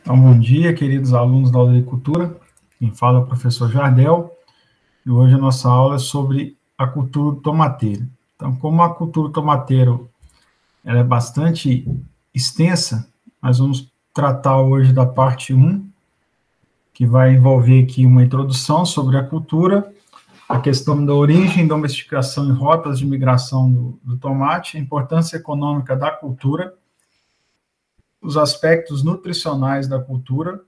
Então, bom dia, queridos alunos da agricultura. Quem fala é o professor Jardel, e hoje a nossa aula é sobre a cultura do tomateiro. Então, como a cultura do tomateiro ela é bastante extensa, nós vamos tratar hoje da parte 1, que vai envolver aqui uma introdução sobre a cultura, a questão da origem, domesticação e rotas de migração do tomate, a importância econômica da cultura, os aspectos nutricionais da cultura,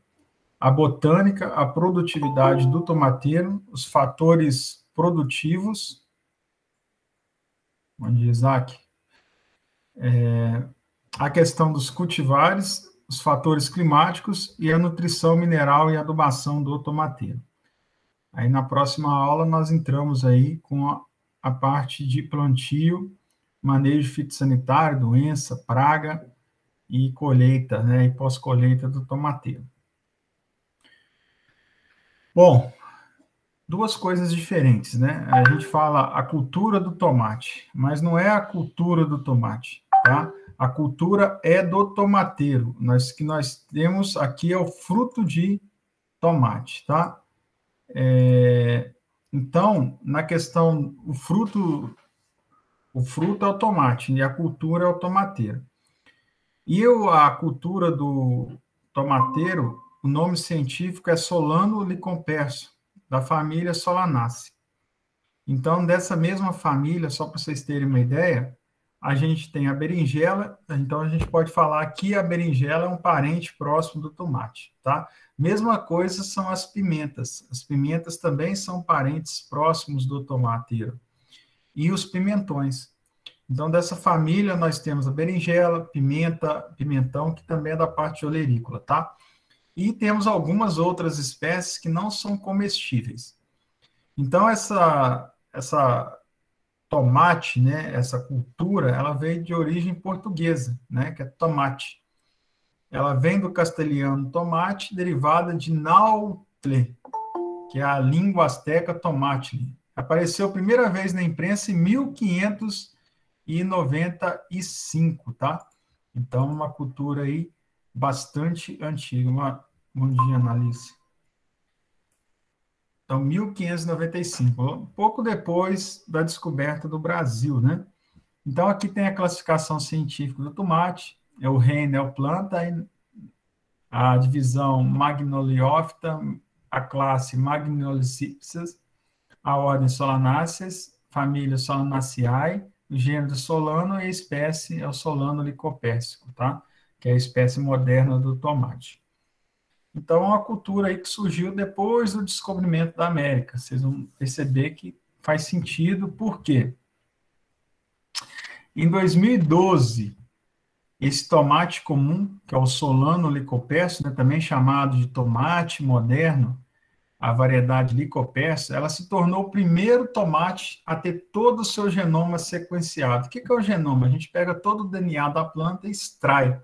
a botânica, a produtividade do tomateiro, os fatores produtivos. Bom dia, Isaac. A questão dos cultivares, os fatores climáticos e a nutrição mineral e adubação do tomateiro. Aí na próxima aula nós entramos aí com a parte de plantio, manejo fitossanitário, doença, praga e colheita, né, e pós-colheita do tomateiro. Bom, duas coisas diferentes, né? A gente fala a cultura do tomate, mas não é a cultura do tomate, tá? A cultura é do tomateiro. Que nós temos aqui é o fruto de tomate, tá? Então, na questão, o fruto é o tomate e a cultura é o tomateiro. E a cultura do tomateiro, o nome científico é Solano lycoperdis, da família Solanaceae. Então, dessa mesma família, só para vocês terem uma ideia, a gente tem a berinjela, então a gente pode falar que a berinjela é um parente próximo do tomate, tá? Mesma coisa são as pimentas. As pimentas também são parentes próximos do tomateiro. E os pimentões. Então, dessa família, nós temos a berinjela, pimentão, que também é da parte olerícola, tá? E temos algumas outras espécies que não são comestíveis. Então, essa tomate, né, essa cultura, ela veio de origem portuguesa, né, que é tomate. Ela vem do castelhano tomate, derivada de nautle, que é a língua asteca tomate. Apareceu a primeira vez na imprensa em 1595, tá? Então, uma cultura aí bastante antiga. Bom dia, Analice. Então, 1595, um pouco depois da descoberta do Brasil, né? Então, aqui tem a classificação científica do tomate, é o reino, é o planta, a divisão Magnoliophyta, a classe Magnolicypsis, a ordem Solanaceae, família Solanaceae, o gênero Solano e a espécie é o Solano lycoperdis, tá? Que é a espécie moderna do tomate. Então, é uma cultura aí que surgiu depois do descobrimento da América. Vocês vão perceber que faz sentido, por quê? Em 2012, esse tomate comum, que é o Solano lycoperdis, né, também chamado de tomate moderno, a variedade lycoperdis, ela se tornou o primeiro tomate a ter todo o seu genoma sequenciado. O que é o genoma? A gente pega todo o DNA da planta e extrai.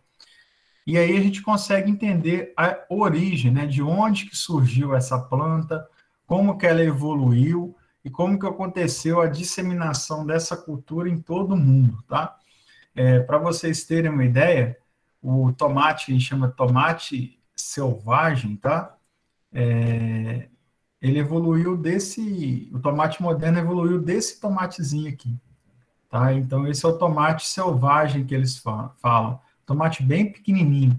E aí a gente consegue entender a origem, né, de onde que surgiu essa planta, como que ela evoluiu e como que aconteceu a disseminação dessa cultura em todo o mundo, tá? Para vocês terem uma ideia, o tomate, a gente chama tomate selvagem, tá? Ele evoluiu o tomate moderno evoluiu desse tomatezinho aqui, tá? Então, esse é o tomate selvagem que eles falam. Tomate bem pequenininho.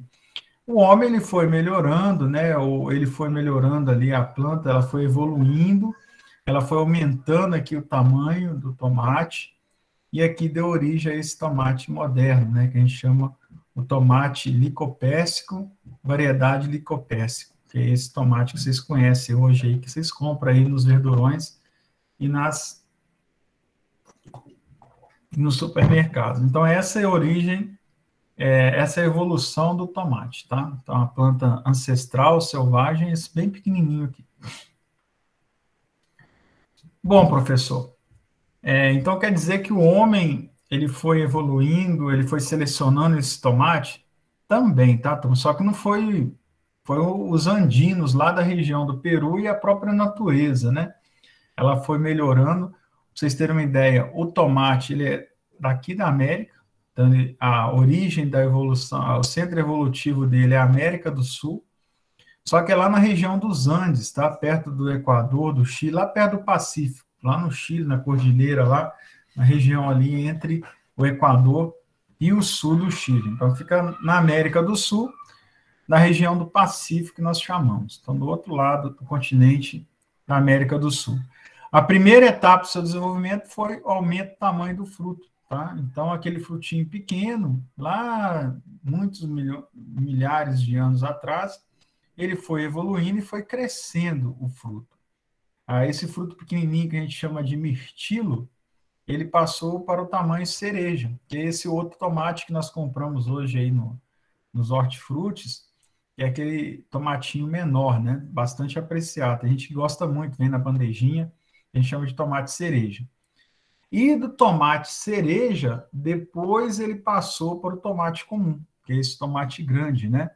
O homem, ele foi melhorando, né? Ele foi melhorando ali a planta, ela foi evoluindo, ela foi aumentando aqui o tamanho do tomate, e aqui deu origem a esse tomate moderno, né? Que a gente chama o tomate licopérsico, variedade licopérsico, que é esse tomate que vocês conhecem hoje aí, que vocês compram aí nos verdurões e nos supermercados. Então, essa é a origem, essa é a evolução do tomate, tá? Então, a planta ancestral, selvagem, esse bem pequenininho aqui. Bom, professor, então quer dizer que o homem, ele foi evoluindo, ele foi selecionando esse tomate? Também, tá? Só que não foi os andinos lá da região do Peru e a própria natureza, né? Ela foi melhorando. Pra vocês terem uma ideia, o tomate, ele é daqui da América, então a origem da evolução, o centro evolutivo dele é a América do Sul, Só que é lá na região dos Andes, tá? Perto do Equador, do Chile, lá perto do Pacífico, lá no Chile, na cordilheira, lá na região ali entre o Equador e o sul do Chile. Então, fica na América do Sul, na região do Pacífico, que nós chamamos. Então, do outro lado do continente da América do Sul. A primeira etapa do seu desenvolvimento foi o aumento do tamanho do fruto, tá? Então, aquele frutinho pequeno, lá muitos milhares de anos atrás, ele foi evoluindo e foi crescendo o fruto. Esse fruto pequenininho que a gente chama de mirtilo, ele passou para o tamanho cereja, que é esse outro tomate que nós compramos hoje aí nos hortifrutis, que é aquele tomatinho menor, né? Bastante apreciado. A gente gosta muito, vem na bandejinha, a gente chama de tomate cereja. E do tomate cereja, depois ele passou para o tomate comum, que é esse tomate grande, né?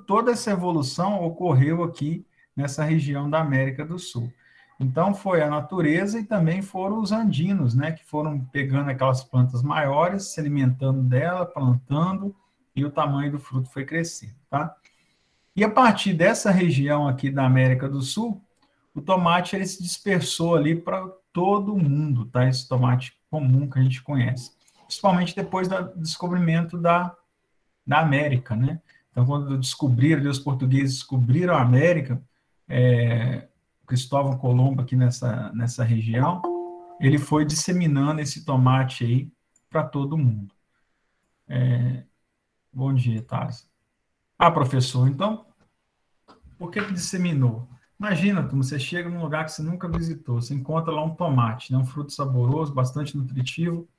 Toda essa evolução ocorreu aqui nessa região da América do Sul. Então, foi a natureza e também foram os andinos, né, que foram pegando aquelas plantas maiores, se alimentando dela, plantando, e o tamanho do fruto foi crescendo, tá? E a partir dessa região aqui da América do Sul, o tomate ele se dispersou ali para todo o mundo, tá? Esse tomate comum que a gente conhece. Principalmente depois do descobrimento da América, né? Então, quando descobriram, os portugueses descobriram a América, Cristóvão Colombo aqui nessa região, ele foi disseminando esse tomate aí para todo mundo. Bom dia, Tarso. Professor, então, por que disseminou? Imagina, você chega num lugar que você nunca visitou, você encontra lá um tomate, né, um fruto saboroso, bastante nutritivo.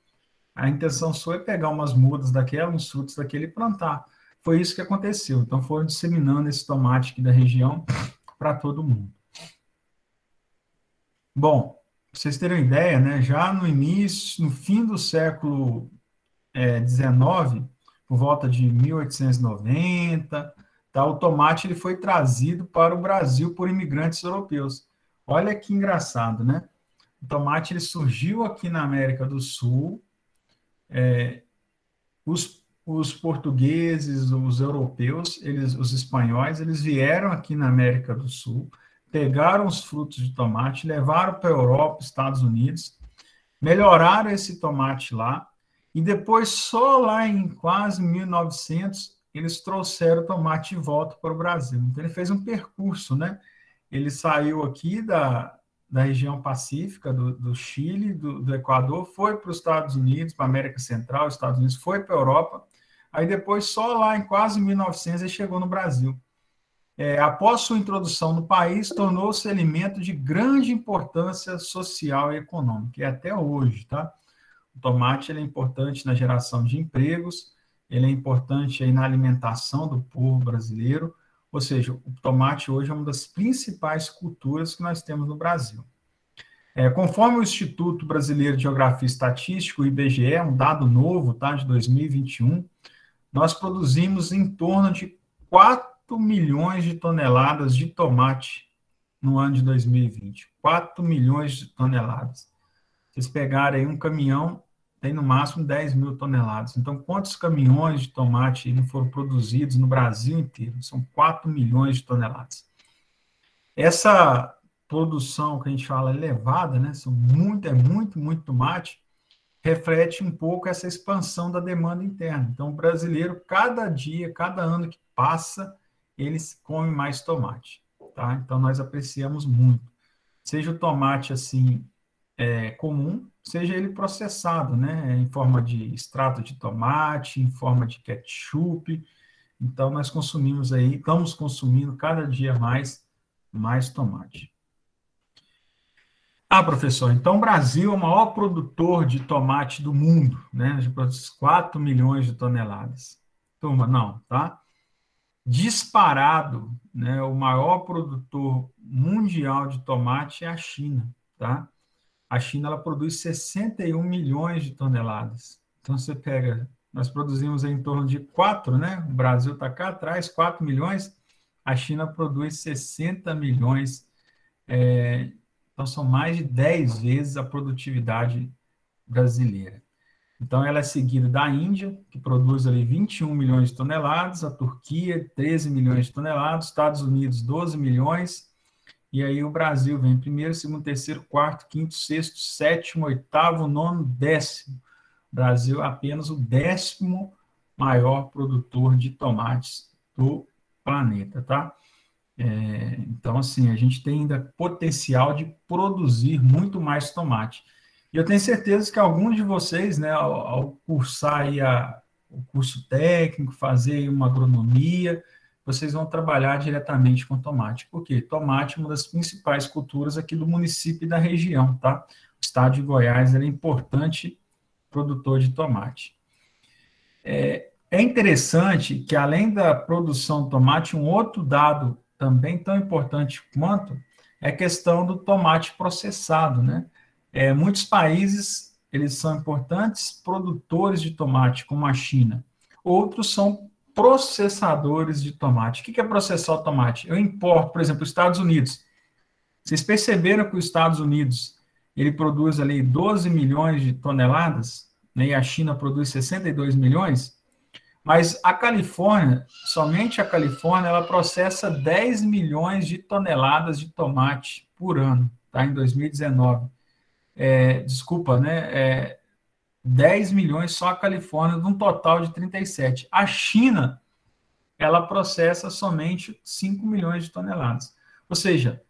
A intenção sua é pegar umas mudas daquela, uns frutos daquele e plantar. Foi isso que aconteceu. Então, foram disseminando esse tomate aqui da região para todo mundo. Bom, para vocês terem uma ideia, né, já no início, no fim do século XIX, por volta de 1890, tá, o tomate ele foi trazido para o Brasil por imigrantes europeus. Olha que engraçado, né? O tomate ele surgiu aqui na América do Sul, os portugueses, os europeus, os espanhóis, eles vieram aqui na América do Sul, pegaram os frutos de tomate, levaram para a Europa, Estados Unidos, melhoraram esse tomate lá, e depois, só lá em quase 1900, eles trouxeram o tomate de volta para o Brasil. Então, ele fez um percurso, né? Ele saiu aqui da região pacífica, do Chile, do Equador, foi para os Estados Unidos, para a América Central, Estados Unidos, foi para a Europa, aí depois, só lá em quase 1900, ele chegou no Brasil. Após sua introdução no país, tornou-se alimento de grande importância social e econômica, e até hoje, tá? O tomate ele é importante na geração de empregos, ele é importante aí na alimentação do povo brasileiro, ou seja, o tomate hoje é uma das principais culturas que nós temos no Brasil. Conforme o Instituto Brasileiro de Geografia e Estatística, o IBGE, um dado novo, tá, de 2021, nós produzimos em torno de 4 milhões de toneladas de tomate no ano de 2020. 4 milhões de toneladas. Vocês pegarem aí um caminhão, tem no máximo 10 mil toneladas. Então, quantos caminhões de tomate não foram produzidos no Brasil inteiro? São 4 milhões de toneladas. Essa produção que a gente fala elevada, né? Muito tomate, reflete um pouco essa expansão da demanda interna. Então, o brasileiro, cada dia, cada ano que passa, eles comem mais tomate, tá? Então, nós apreciamos muito. Seja o tomate, assim, comum, seja ele processado, né? Em forma de extrato de tomate, em forma de ketchup. Então, nós consumimos aí, estamos consumindo cada dia mais tomate. Professor, então o Brasil é o maior produtor de tomate do mundo, né? A gente produz 4 milhões de toneladas. Turma, não, tá? Disparado, né? O maior produtor mundial de tomate é a China, tá? A China, ela produz 61 milhões de toneladas. Então, você pega, nós produzimos em torno de 4, né? O Brasil está cá atrás, 4 milhões, a China produz 60 milhões. Então, são mais de 10 vezes a produtividade brasileira. Então, ela é seguida da Índia, que produz ali 21 milhões de toneladas, a Turquia, 13 milhões de toneladas, Estados Unidos, 12 milhões, e aí o Brasil vem primeiro, segundo, terceiro, quarto, quinto, sexto, sétimo, oitavo, nono, décimo. O Brasil é apenas o 10º maior produtor de tomates do planeta, tá? Então, assim, a gente tem ainda potencial de produzir muito mais tomate. E eu tenho certeza que alguns de vocês, né, ao cursar aí o curso técnico, fazer aí uma agronomia, vocês vão trabalhar diretamente com tomate. Por quê? Tomate é uma das principais culturas aqui do município e da região, tá? O estado de Goiás ele é importante produtor de tomate. É interessante que, além da produção de tomate, um outro dado também tão importante quanto é a questão do tomate processado, né? Muitos países, eles são importantes produtores de tomate, como a China. Outros são processadores de tomate. O que é processar o tomate? Eu importo, por exemplo, os Estados Unidos. Vocês perceberam que os Estados Unidos, ele produz ali 12 milhões de toneladas, né, e a China produz 62 milhões? Mas a Califórnia, somente a Califórnia, ela processa 10 milhões de toneladas de tomate por ano, tá? Em 2019. Desculpa, né? 10 milhões só a Califórnia, de um total de 37. A China, ela processa somente 5 milhões de toneladas. Ou seja,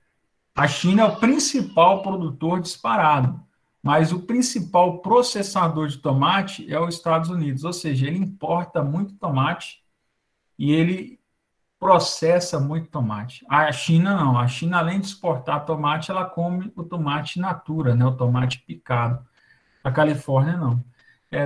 a China é o principal produtor disparado, mas o principal processador de tomate é os Estados Unidos, ou seja, ele importa muito tomate e ele processa muito tomate. A China não, a China além de exportar tomate, ela come o tomate in natura, né, o tomate picado. A Califórnia não.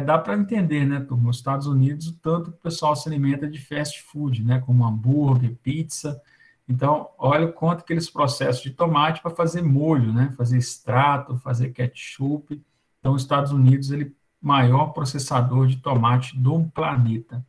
Dá para entender, né, turma? Os Estados Unidos, o tanto que o pessoal se alimenta de fast food, né, como hambúrguer, pizza. Então, olha o quanto que eles processam de tomate para fazer molho, né, fazer extrato, fazer ketchup. Então, os Estados Unidos, ele é o maior processador de tomate do planeta.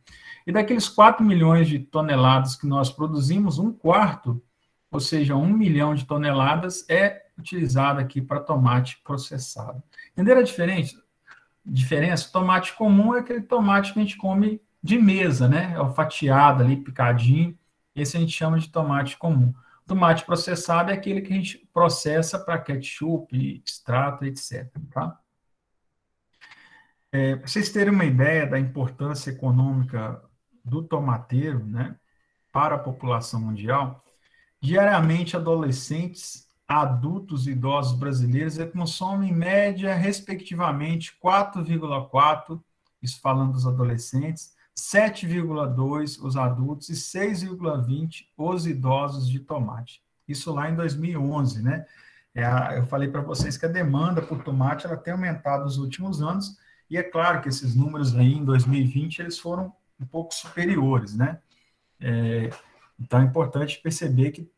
E daqueles 4 milhões de toneladas que nós produzimos, um quarto, ou seja, 1 milhão de toneladas, é utilizado aqui para tomate processado. Entenderam a diferença? Tomate comum é aquele tomate que a gente come de mesa, né? É o fatiado ali, picadinho. Esse a gente chama de tomate comum. Tomate processado é aquele que a gente processa para ketchup, extrato, etc. Tá? Para vocês terem uma ideia da importância econômica do tomateiro, né, para a população mundial, diariamente adolescentes, adultos e idosos brasileiros consomem em média, respectivamente, 4,4, isso falando dos adolescentes, 7,2 os adultos e 6,20 os idosos de tomate. Isso lá em 2011, né? Eu falei para vocês que a demanda por tomate ela tem aumentado nos últimos anos, e é claro que esses números aí em 2020 eles foram um pouco superiores, né? Então é importante perceber que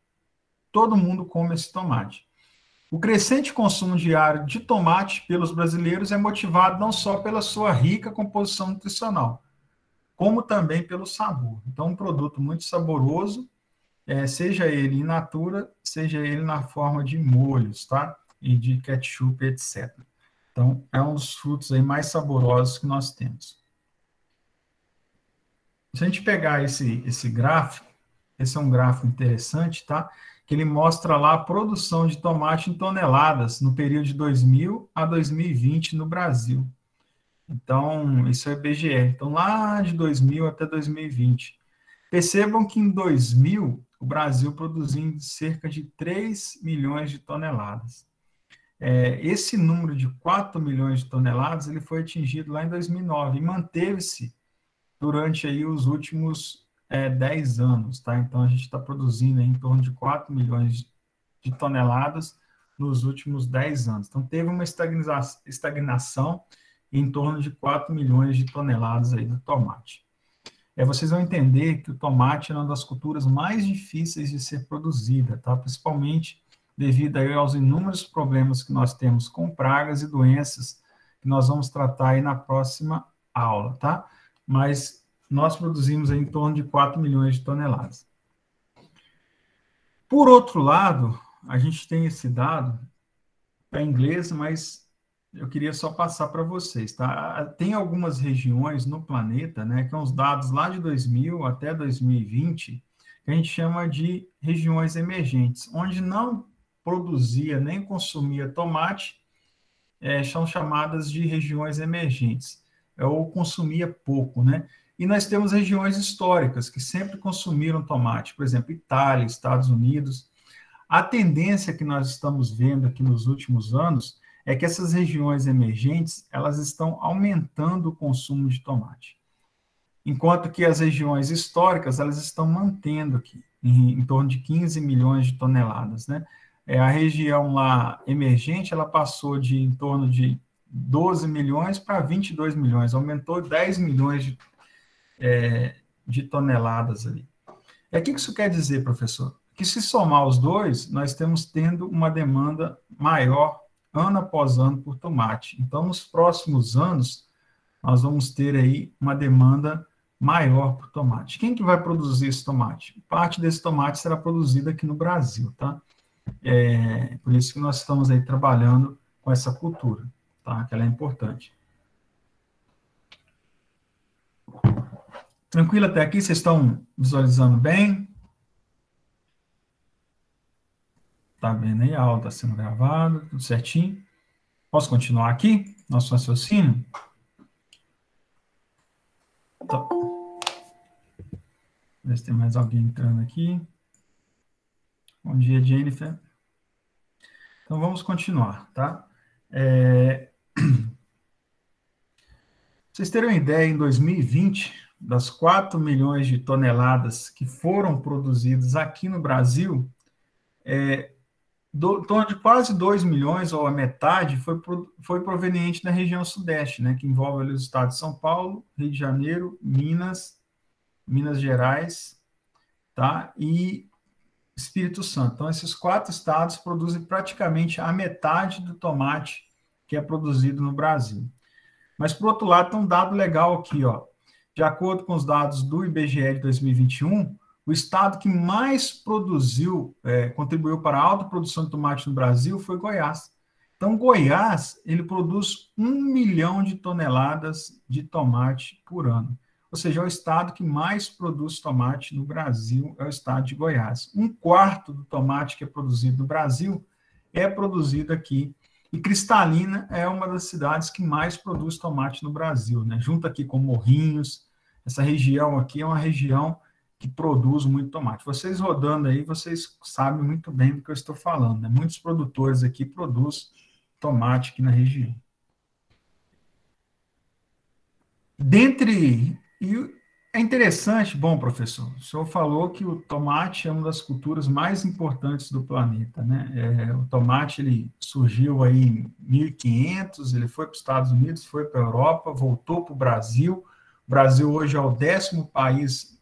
todo mundo come esse tomate. O crescente consumo diário de tomate pelos brasileiros é motivado não só pela sua rica composição nutricional, como também pelo sabor. Então, um produto muito saboroso, seja ele in natura, seja ele na forma de molhos, tá? E de ketchup, etc. Então, é um dos frutos aí mais saborosos que nós temos. Se a gente pegar esse gráfico, esse é um gráfico interessante, tá? Que ele mostra lá a produção de tomate em toneladas no período de 2000 a 2020 no Brasil. Então, isso é IBGE. Então, lá de 2000 até 2020. Percebam que em 2000, o Brasil produziu cerca de 3 milhões de toneladas. Esse número de 4 milhões de toneladas ele foi atingido lá em 2009 e manteve-se durante aí os últimos 10 anos, tá? Então, a gente está produzindo em torno de 4 milhões de toneladas nos últimos 10 anos. Então, teve uma estagnação em torno de 4 milhões de toneladas aí do tomate. Vocês vão entender que o tomate é uma das culturas mais difíceis de ser produzida, tá? Principalmente devido aí aos inúmeros problemas que nós temos com pragas e doenças que nós vamos tratar aí na próxima aula, tá? Mas nós produzimos aí em torno de 4 milhões de toneladas. Por outro lado, a gente tem esse dado, é em inglês, mas eu queria só passar para vocês, tá? Tem algumas regiões no planeta, né, que são os dados lá de 2000 até 2020, que a gente chama de regiões emergentes, onde não produzia nem consumia tomate, são chamadas de regiões emergentes, ou consumia pouco, né? E nós temos regiões históricas que sempre consumiram tomate, por exemplo, Itália, Estados Unidos. A tendência que nós estamos vendo aqui nos últimos anos é que essas regiões emergentes, elas estão aumentando o consumo de tomate, enquanto que as regiões históricas, elas estão mantendo aqui, em torno de 15 milhões de toneladas, né? A região lá emergente, ela passou de em torno de 12 milhões para 22 milhões, aumentou 10 milhões de toneladas ali. O que isso quer dizer, professor? Que se somar os dois, nós estamos tendo uma demanda maior ano após ano por tomate. Então, nos próximos anos, nós vamos ter aí uma demanda maior por tomate. Quem que vai produzir esse tomate? Parte desse tomate será produzida aqui no Brasil, tá? Por isso que nós estamos aí trabalhando com essa cultura, tá? Que ela é importante. Tranquilo até aqui? Vocês estão visualizando bem? Tá vendo aí? A aula está sendo gravada, tudo certinho. Posso continuar aqui? Nosso raciocínio? Então, ver se tem mais alguém entrando aqui. Bom dia, Jennifer. Então, vamos continuar, tá? Pra vocês terem uma ideia, em 2020, das 4 milhões de toneladas que foram produzidas aqui no Brasil, em torno de quase 2 milhões, ou a metade, foi proveniente da região sudeste, né, que envolve ali os estados de São Paulo, Rio de Janeiro, Minas Gerais, tá? E Espírito Santo. Então, esses 4 estados produzem praticamente a metade do tomate que é produzido no Brasil. Mas, por outro lado, tem um dado legal aqui, ó. De acordo com os dados do IBGE de 2021, o estado que mais produziu, contribuiu para a alta produção de tomate no Brasil foi Goiás. Então, Goiás, ele produz 1 milhão de toneladas de tomate por ano. Ou seja, é o estado que mais produz tomate no Brasil, é o estado de Goiás. 1/4 do tomate que é produzido no Brasil é produzido aqui. E Cristalina é uma das cidades que mais produz tomate no Brasil, né? Junto aqui com Morrinhos, essa região aqui é uma região que produz muito tomate. Vocês rodando aí, vocês sabem muito bem do que eu estou falando, né? Muitos produtores aqui produzem tomate aqui na região. É interessante, bom, professor, o senhor falou que o tomate é uma das culturas mais importantes do planeta, né? O tomate, ele surgiu aí em 1500, ele foi para os Estados Unidos, foi para a Europa, voltou para o Brasil. O Brasil hoje é o 10º país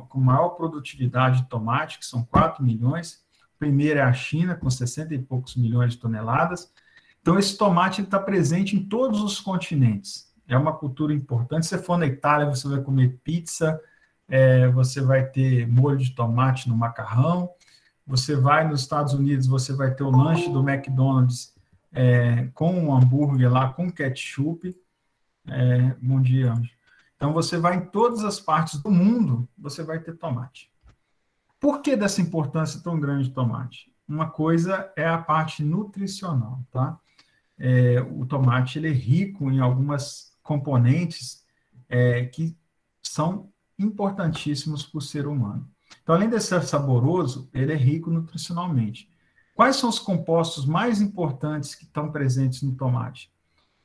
com maior produtividade de tomate, que são 4 milhões. O primeiro é a China, com 60 e poucos milhões de toneladas. Então, esse tomate está presente em todos os continentes. É uma cultura importante. Se você for na Itália, você vai comer pizza, você vai ter molho de tomate no macarrão. Você vai nos Estados Unidos, você vai ter o lanche do McDonald's com um hambúrguer lá, com ketchup. Bom dia, Anjo. Então, você vai em todas as partes do mundo, você vai ter tomate. Por que dessa importância tão grande do tomate? Uma coisa é a parte nutricional, tá? O tomate, ele é rico em algumas componentes que são importantíssimos para o ser humano. Então, além de ser saboroso, ele é rico nutricionalmente. Quais são os compostos mais importantes que estão presentes no tomate?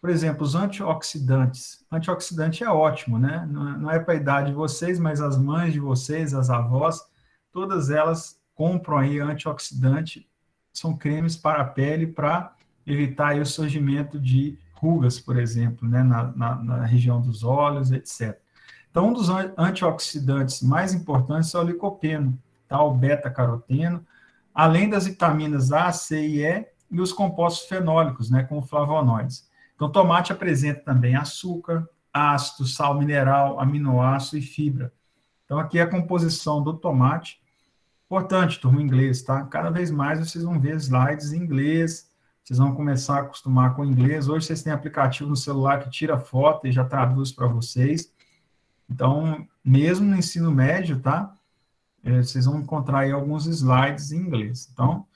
Por exemplo, os antioxidantes. Antioxidante é ótimo, né? Não é para a idade de vocês, mas as mães de vocês, as avós, todas elas compram aí antioxidante. São cremes para a pele para evitar aí o surgimento de rugas, por exemplo, né? Na região dos olhos, etc. Então, um dos antioxidantes mais importantes é o licopeno, tá? O beta-caroteno, além das vitaminas A, C e E os compostos fenólicos, né? Como flavonoides. Então, o tomate apresenta também açúcar, ácido, sal mineral, aminoácido e fibra. Então, aqui é a composição do tomate. Importante, turma, inglês, tá? Cada vez mais vocês vão ver slides em inglês vocês vão começar a acostumar com o inglês. Hoje vocês têm aplicativo no celular que tira foto e já traduz para vocês. Então, mesmo no ensino médio, tá? Vocês vão encontrar aí alguns slides em inglês. Então,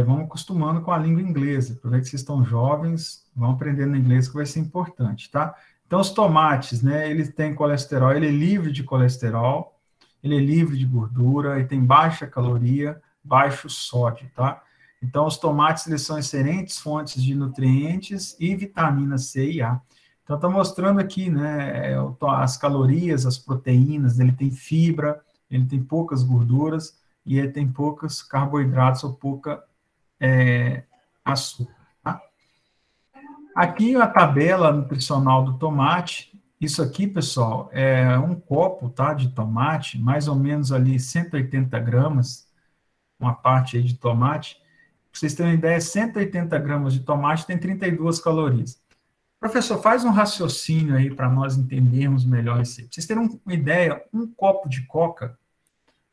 vão acostumando com a língua inglesa. Aproveita que vocês estão jovens, vão aprendendo inglês, que vai ser importante, tá? Então, os tomates, né? Ele tem colesterol, ele é livre de colesterol, ele é livre de gordura, ele tem baixa caloria, baixo sódio, tá? Então, os tomates, eles são excelentes fontes de nutrientes e vitamina C e A. Então, está mostrando aqui, né, as calorias, as proteínas, ele tem fibra, ele tem poucas gorduras e ele tem poucos carboidratos ou pouca açúcar, tá? Aqui a tabela nutricional do tomate. Isso aqui, pessoal, é um copo, tá, de tomate, mais ou menos ali 180 gramas, uma parte aí de tomate. Para vocês terem uma ideia, 180 gramas de tomate tem 32 calorias. Professor, faz um raciocínio aí para nós entendermos melhor isso aí. Para vocês terem uma ideia, um copo de coca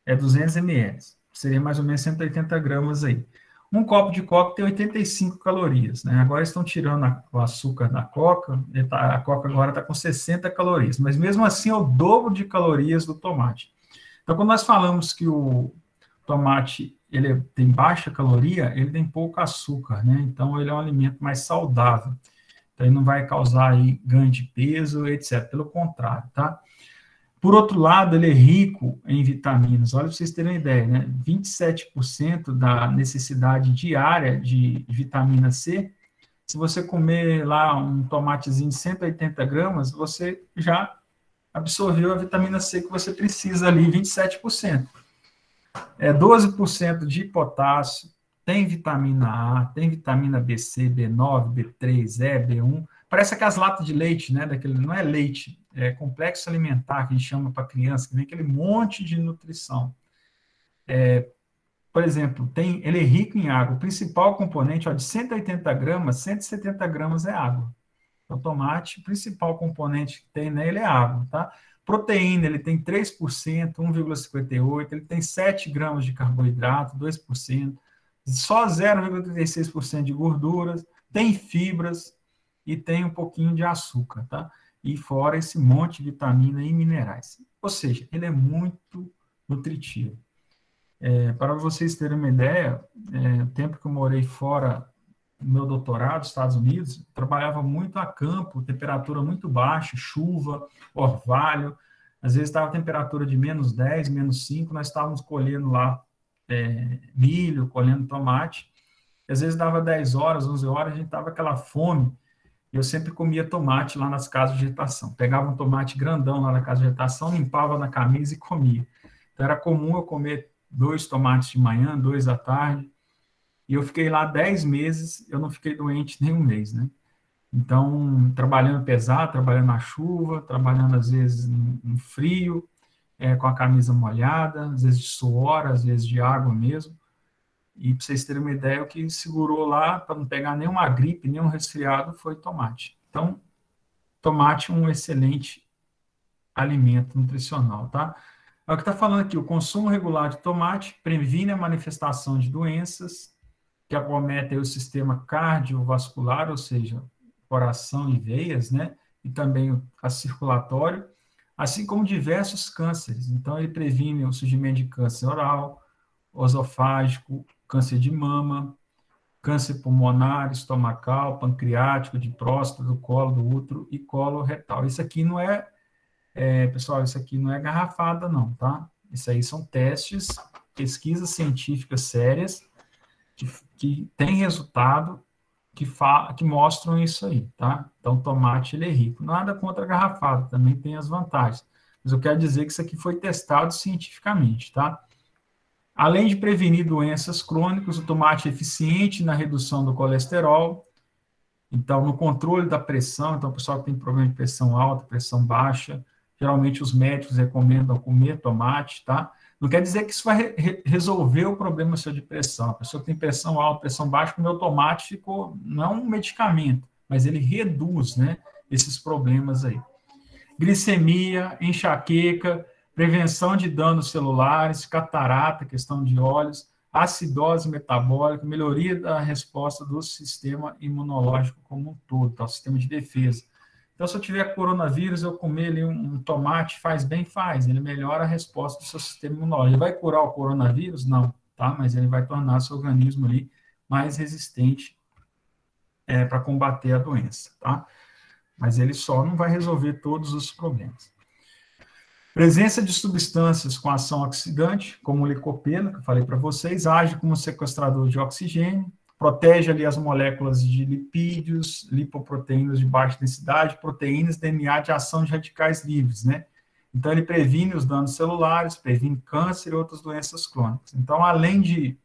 é 200 ml, seria mais ou menos 180 gramas aí. Um copo de coca tem 85 calorias, né? Agora estão tirando o açúcar da coca, a coca agora está com 60 calorias, mas mesmo assim é o dobro de calorias do tomate. Então, quando nós falamos que o tomate ele tem baixa caloria, ele tem pouco açúcar, né? Então, ele é um alimento mais saudável. Então, ele não vai causar aí ganho de peso, etc. Pelo contrário, tá? Por outro lado, ele é rico em vitaminas. Olha, para vocês terem uma ideia, né? 27% da necessidade diária de vitamina C, se você comer lá um tomatezinho de 180 gramas, você já absorveu a vitamina C que você precisa ali, 27%. 12% de potássio, tem vitamina A, tem vitamina B6, B9, B3, E, B1. Parece aquelas latas de leite, né? Não é leite, é complexo alimentar, que a gente chama para criança, que vem aquele monte de nutrição. Por exemplo, ele é rico em água. O principal componente, ó, de 180 gramas, 170 gramas é água. O tomate, o principal componente que tem nele é água, tá? Proteína, ele tem 3%, 1,58%, ele tem 7 gramas de carboidrato, 2%, só 0,36% de gorduras, tem fibras e tem um pouquinho de açúcar, tá? E fora esse monte de vitamina e minerais. Ou seja, ele é muito nutritivo. Para vocês terem uma ideia, o tempo que eu morei fora do meu doutorado, nos Estados Unidos, trabalhava muito a campo, temperatura muito baixa, chuva, orvalho, às vezes estava a temperatura de -10, -5, nós estávamos colhendo lá milho, colhendo tomate, às vezes dava 10 horas, 11 horas, a gente estava aquela fome, e eu sempre comia tomate lá nas casas de vegetação. Pegava um tomate grandão lá na casa de vegetação, limpava na camisa e comia. Então, era comum eu comer 2 tomates de manhã, 2 à tarde, e eu fiquei lá 10 meses, eu não fiquei doente nem um mês, né? Então, trabalhando pesado, trabalhando na chuva, trabalhando às vezes no frio, com a camisa molhada, às vezes de suor, às vezes de água mesmo. E para vocês terem uma ideia, o que segurou lá para não pegar nenhuma gripe, nenhum resfriado, foi tomate. Então, tomate é um excelente alimento nutricional, tá? É o que está falando aqui, o consumo regular de tomate previne a manifestação de doenças que acometem o sistema cardiovascular, ou seja, coração e veias, né? E também a circulatório, assim como diversos cânceres. Então, ele previne o surgimento de câncer oral, esofágico, câncer de mama, câncer pulmonar, estomacal, pancreático, de próstata, do colo do útero e colo retal. Isso aqui não pessoal, isso aqui não é garrafada, não, tá? Isso aí são testes, pesquisas científicas sérias que têm resultado que mostram isso aí, tá? Então, tomate, ele é rico. Nada contra a garrafada, também tem as vantagens. Mas eu quero dizer que isso aqui foi testado cientificamente, tá? Além de prevenir doenças crônicas, o tomate é eficiente na redução do colesterol, então, no controle da pressão, então, o pessoal que tem problema de pressão alta, pressão baixa, geralmente os médicos recomendam comer tomate, tá? Não quer dizer que isso vai resolver o problema seu de pressão. A pessoa que tem pressão alta, pressão baixa, comer o tomate não é um medicamento, mas ele reduz, né, esses problemas aí. Glicemia, enxaqueca, prevenção de danos celulares, catarata, questão de olhos, acidose metabólica, melhoria da resposta do sistema imunológico como um todo, tá? O sistema de defesa. Então, se eu tiver coronavírus, eu comer ali um tomate, faz bem? Faz. Ele melhora a resposta do seu sistema imunológico. Ele vai curar o coronavírus? Não, tá? Mas ele vai tornar seu organismo ali mais resistente para combater a doença, tá? Mas ele só não vai resolver todos os problemas. Presença de substâncias com ação oxidante, como o licopeno, que eu falei para vocês, age como sequestrador de oxigênio, protege ali as moléculas de lipídios, lipoproteínas de baixa densidade, proteínas, DNA de ação de radicais livres, né? Então, ele previne os danos celulares, previne câncer e outras doenças crônicas. Então, além de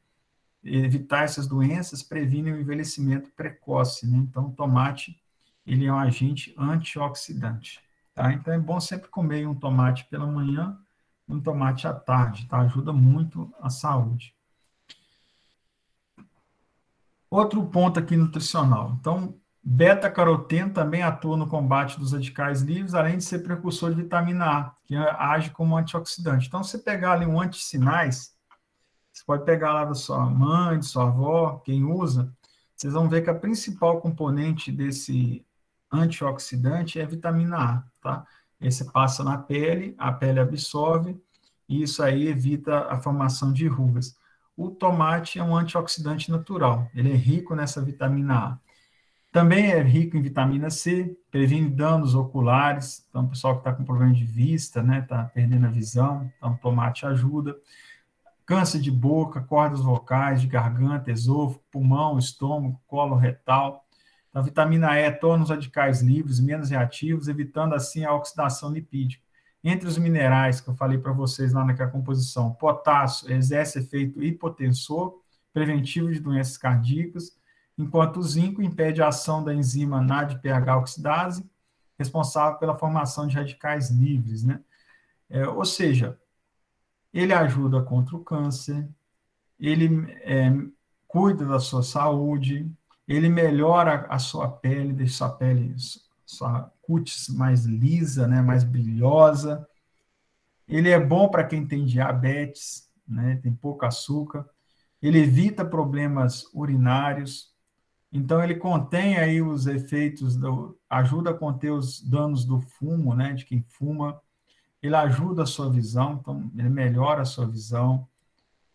evitar essas doenças, previne o envelhecimento precoce, né? Então, o tomate, ele é um agente antioxidante, tá? Então, é bom sempre comer um tomate pela manhã e um tomate à tarde, tá? Ajuda muito a saúde. Outro ponto aqui nutricional. Então, beta-caroteno também atua no combate dos radicais livres, além de ser precursor de vitamina A, que age como antioxidante. Então, se você pegar ali um antissinais, você pode pegar lá da sua mãe, de sua avó, quem usa, vocês vão ver que a principal componente desse antioxidante é a vitamina A, tá? Esse passa na pele, a pele absorve, e isso aí evita a formação de rugas. O tomate é um antioxidante natural, ele é rico nessa vitamina A. Também é rico em vitamina C, previne danos oculares, então o pessoal que está com problema de vista, né, está perdendo a visão, então o tomate ajuda. Câncer de boca, cordas vocais, de garganta, esôfago, pulmão, estômago, colo retal. Então, a vitamina E torna os radicais livres, menos reativos, evitando assim a oxidação lipídica. Entre os minerais que eu falei para vocês lá naquela composição, potássio exerce efeito hipotensor, preventivo de doenças cardíacas, enquanto o zinco impede a ação da enzima NADPH oxidase, responsável pela formação de radicais livres, né? Ou seja, ele ajuda contra o câncer, ele cuida da sua saúde, ele melhora a sua pele, deixa sua pele, sua cutis mais lisa, né, mais brilhosa. Ele é bom para quem tem diabetes, né, tem pouco açúcar. Ele evita problemas urinários. Então, ele contém aí os efeitos, ajuda a conter os danos do fumo, né, de quem fuma. Ele ajuda a sua visão, então, ele melhora a sua visão.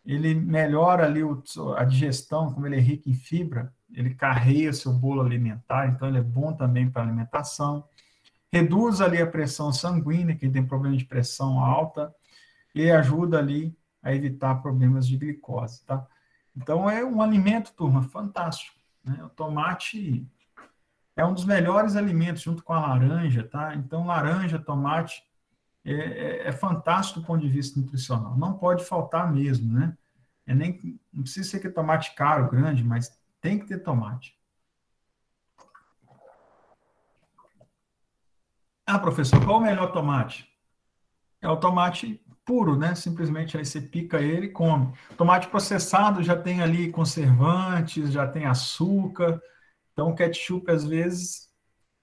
Ele melhora ali a digestão, como ele é rico em fibra, ele carreia seu bolo alimentar, então ele é bom também para a alimentação. Reduz ali a pressão sanguínea, quem tem problema de pressão alta, e ajuda ali a evitar problemas de glicose, tá? Então, é um alimento, turma, fantástico, né? O tomate é um dos melhores alimentos, junto com a laranja, tá? Então, laranja, tomate, é fantástico do ponto de vista nutricional. Não pode faltar mesmo, né? Não precisa ser que tomate caro, grande, mas tem que ter tomate. Ah, professor, qual o melhor tomate? É o tomate puro, né? Simplesmente aí você pica ele e come. Tomate processado já tem ali conservantes, já tem açúcar. Então, o ketchup, às vezes,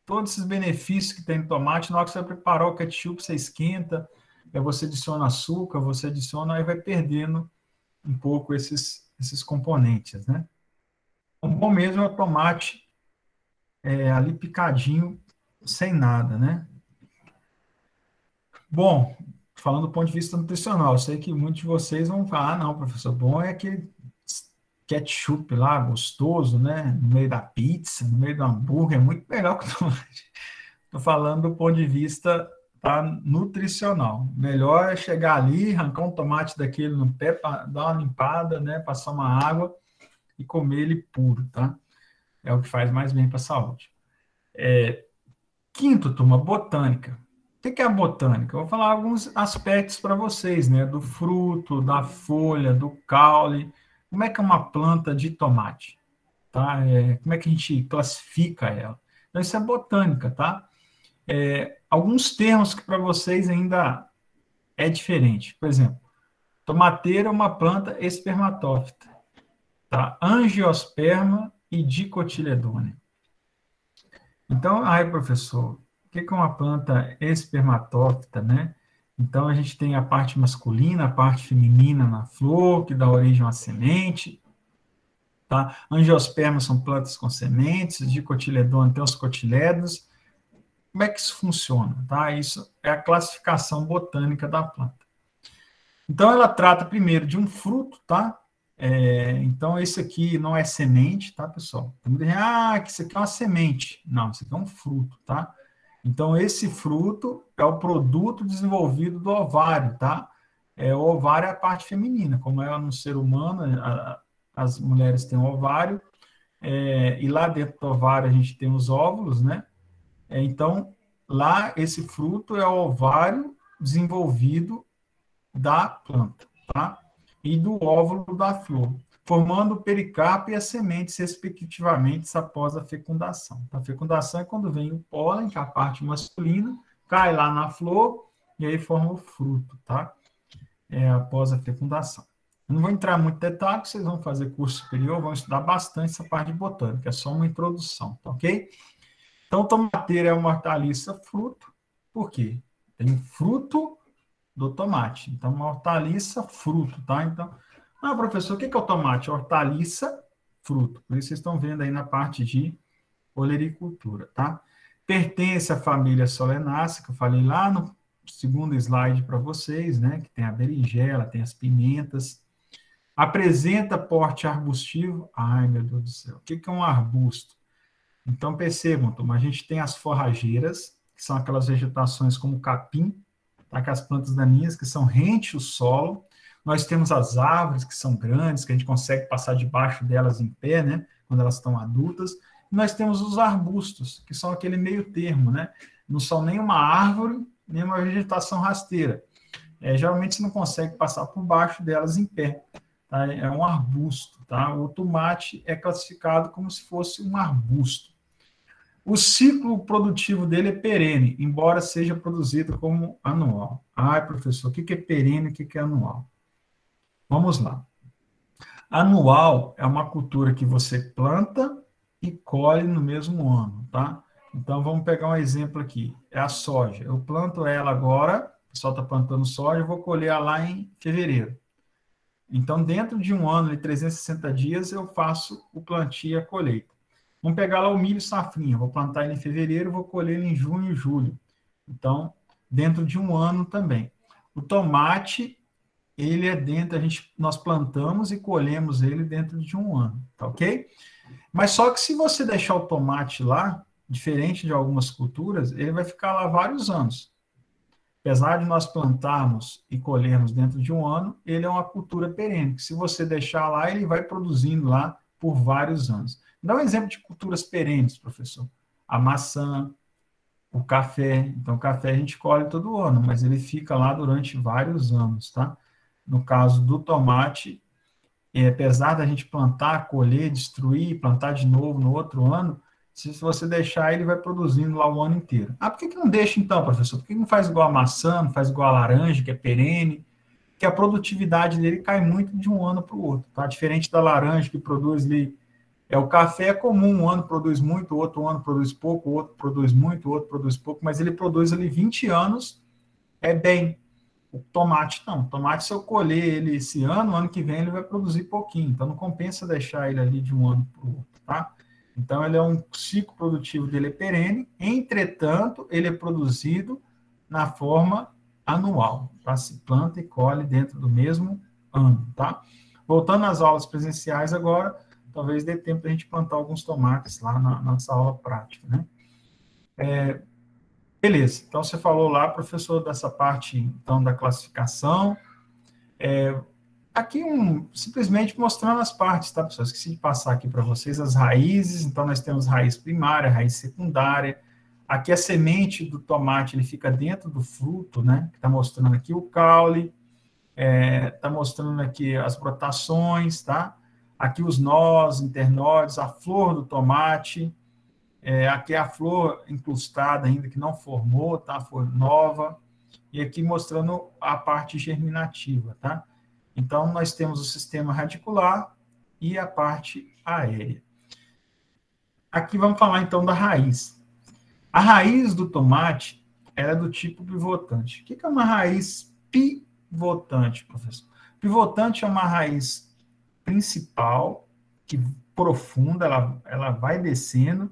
todos esses benefícios que tem no tomate, na hora que você vai preparar o ketchup, você esquenta, aí você adiciona açúcar, você adiciona, aí vai perdendo um pouco esses componentes, né? O bom mesmo é o tomate ali picadinho, sem nada, né? Bom, falando do ponto de vista nutricional, eu sei que muitos de vocês vão falar, não, professor, bom é aquele ketchup lá, gostoso, né? No meio da pizza, no meio do hambúrguer, é muito melhor que o tomate. Estou falando do ponto de vista nutricional. Melhor é chegar ali, arrancar um tomate daquele no pé, dar uma limpada, né? Passar uma água e comer ele puro, tá? É o que faz mais bem para a saúde. Quinto, turma, botânica. O que é a botânica? Eu vou falar alguns aspectos para vocês, né? Do fruto, da folha, do caule. Como é que é uma planta de tomate? Tá? Como é que a gente classifica ela? Então, isso é botânica, tá? Alguns termos que para vocês ainda é diferente. Por exemplo, tomateira é uma planta espermatófita, tá? Angiosperma e dicotiledônea. Então, professor, o que é uma planta espermatófita, né? Então, a gente tem a parte masculina, a parte feminina na flor, que dá origem à semente, tá? Angiospermas são plantas com sementes, dicotiledônio tem os cotilédonos. Como é que isso funciona, tá? Isso é a classificação botânica da planta. Então, ela trata primeiro de um fruto, tá? Então, esse aqui não é semente, tá, pessoal? Que isso aqui é uma semente. Não, isso aqui é um fruto, tá? Então, esse fruto é o produto desenvolvido do ovário, tá? O ovário é a parte feminina, como é no ser humano, as mulheres têm o ovário, e lá dentro do ovário a gente tem os óvulos, né? Então, lá esse fruto é o ovário desenvolvido da planta, tá? E do óvulo da flor, formando o pericarpo e as sementes, respectivamente, após a fecundação. A fecundação é quando vem o pólen, que é a parte masculina, cai lá na flor e aí forma o fruto, tá? Após a fecundação. Eu não vou entrar muito em detalhe, vocês vão fazer curso superior, vão estudar bastante essa parte de botânica, é só uma introdução, tá ok? Então, tomateira é uma hortaliça fruto, por quê? Tem fruto do tomate. Então, uma hortaliça, fruto, tá? Então, professor, o que é o tomate? Hortaliça, fruto. Por isso vocês estão vendo aí na parte de olericultura, tá? Pertence à família Solenácea, que eu falei lá no segundo slide para vocês, né? Que tem a berinjela, tem as pimentas. Apresenta porte arbustivo. Ai, meu Deus do céu. O que é um arbusto? Então, percebam, a gente tem as forrageiras, que são aquelas vegetações como capim, tá? Que as plantas daninhas, que são rente o solo. Nós temos as árvores, que são grandes, que a gente consegue passar debaixo delas em pé, né? Quando elas estão adultas. E nós temos os arbustos, que são aquele meio termo, né? Não são nem uma árvore, nem uma vegetação rasteira. Geralmente você não consegue passar por baixo delas em pé. Tá? É um arbusto, tá? O tomate é classificado como se fosse um arbusto. O ciclo produtivo dele é perene, embora seja produzido como anual. Professor, o que é perene e o que é anual? Vamos lá. Anual é uma cultura que você planta e colhe no mesmo ano, tá? Então, vamos pegar um exemplo aqui. É a soja. Eu planto ela agora, o pessoal está plantando soja, eu vou colher ela lá em fevereiro. Então, dentro de um ano, de 360 dias, eu faço o plantio e a colheita. Vamos pegar lá o milho safrinha, vou plantar ele em fevereiro, vou colher ele em junho e julho. Então, dentro de um ano também. O tomate, ele é dentro, nós plantamos e colhemos ele dentro de um ano, tá ok? Mas só que se você deixar o tomate lá, diferente de algumas culturas, ele vai ficar lá vários anos. Apesar de nós plantarmos e colhermos dentro de um ano, ele é uma cultura perene, que se você deixar lá, ele vai produzindo lá por vários anos. Dá um exemplo de culturas perenes, professor. A maçã, o café. Então, o café a gente colhe todo ano, mas ele fica lá durante vários anos, tá? No caso do tomate, apesar da gente plantar, colher, destruir, plantar de novo no outro ano, se você deixar, ele vai produzindo lá o ano inteiro. Por que não deixa então, professor? Por que não faz igual a maçã, não faz igual a laranja, que é perene? Que a produtividade dele cai muito de um ano para o outro, tá? Diferente da laranja, que produz ali. O café é comum, um ano produz muito, outro ano produz pouco, outro produz muito, outro produz pouco, mas ele produz ali 20 anos, bem. O tomate não. O tomate, se eu colher ele esse ano, o ano que vem ele vai produzir pouquinho. Então, não compensa deixar ele ali de um ano para o outro, tá? Então, ele é um ciclo produtivo dele é perene, entretanto, ele é produzido na forma anual, tá? Se planta e colhe dentro do mesmo ano, tá? Voltando às aulas presenciais agora, talvez dê tempo de a gente plantar alguns tomates lá na nossa aula prática, né? Beleza, então você falou lá, professor, dessa parte, então, da classificação. Aqui, simplesmente mostrando as partes, tá, pessoal? Esqueci de passar aqui para vocês as raízes. Então, nós temos raiz primária, raiz secundária. Aqui, a semente do tomate, ele fica dentro do fruto, né? Está mostrando aqui o caule, está mostrando aqui as brotações, tá? Aqui os nós, internóides, a flor do tomate. Aqui é a flor incrustada ainda, que não formou, tá? Flor nova. E aqui mostrando a parte germinativa, tá? Então, nós temos o sistema radicular e a parte aérea. Aqui vamos falar, então, da raiz. A raiz do tomate, ela é do tipo pivotante. O que é uma raiz pivotante, professor? Pivotante é uma raiz principal, que profunda, ela vai descendo,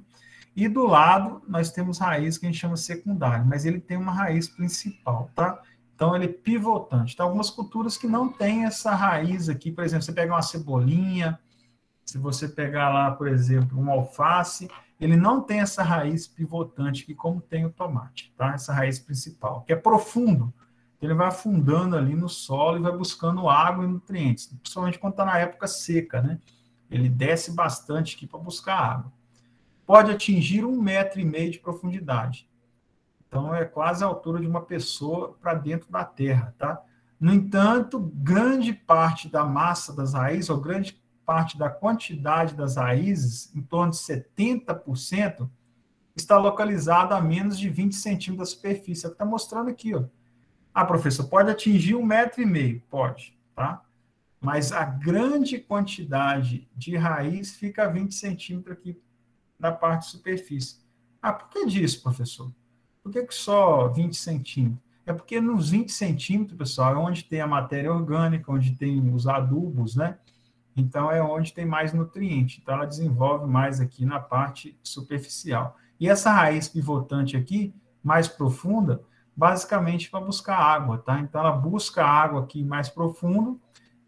e do lado nós temos raiz que a gente chama secundária, mas ele tem uma raiz principal, tá? Então ele é pivotante. Tem algumas culturas que não tem essa raiz aqui, por exemplo, você pega uma cebolinha, se você pegar lá, por exemplo, um alface, ele não tem essa raiz pivotante que como tem o tomate, tá? Essa raiz principal, que é profundo. Ele vai afundando ali no solo e vai buscando água e nutrientes, principalmente quando está na época seca, né? Ele desce bastante aqui para buscar água. Pode atingir 1,5 metro de profundidade. Então, é quase a altura de uma pessoa para dentro da terra, tá? No entanto, grande parte da massa das raízes, ou grande parte da quantidade das raízes, em torno de 70%, está localizada a menos de 20 centímetros da superfície. É o que está mostrando aqui, ó. Ah, professor, pode atingir 1,5 metro? Pode, tá? Mas a grande quantidade de raiz fica a 20 centímetros aqui na parte de superfície. Ah, por que disso, professor? Por que só 20 centímetros? É porque nos 20 centímetros, pessoal, é onde tem a matéria orgânica, onde tem os adubos, né? Então, é onde tem mais nutriente. Então, ela desenvolve mais aqui na parte superficial. E essa raiz pivotante aqui, mais profunda, basicamente para buscar água, tá? Então, ela busca água aqui mais profundo,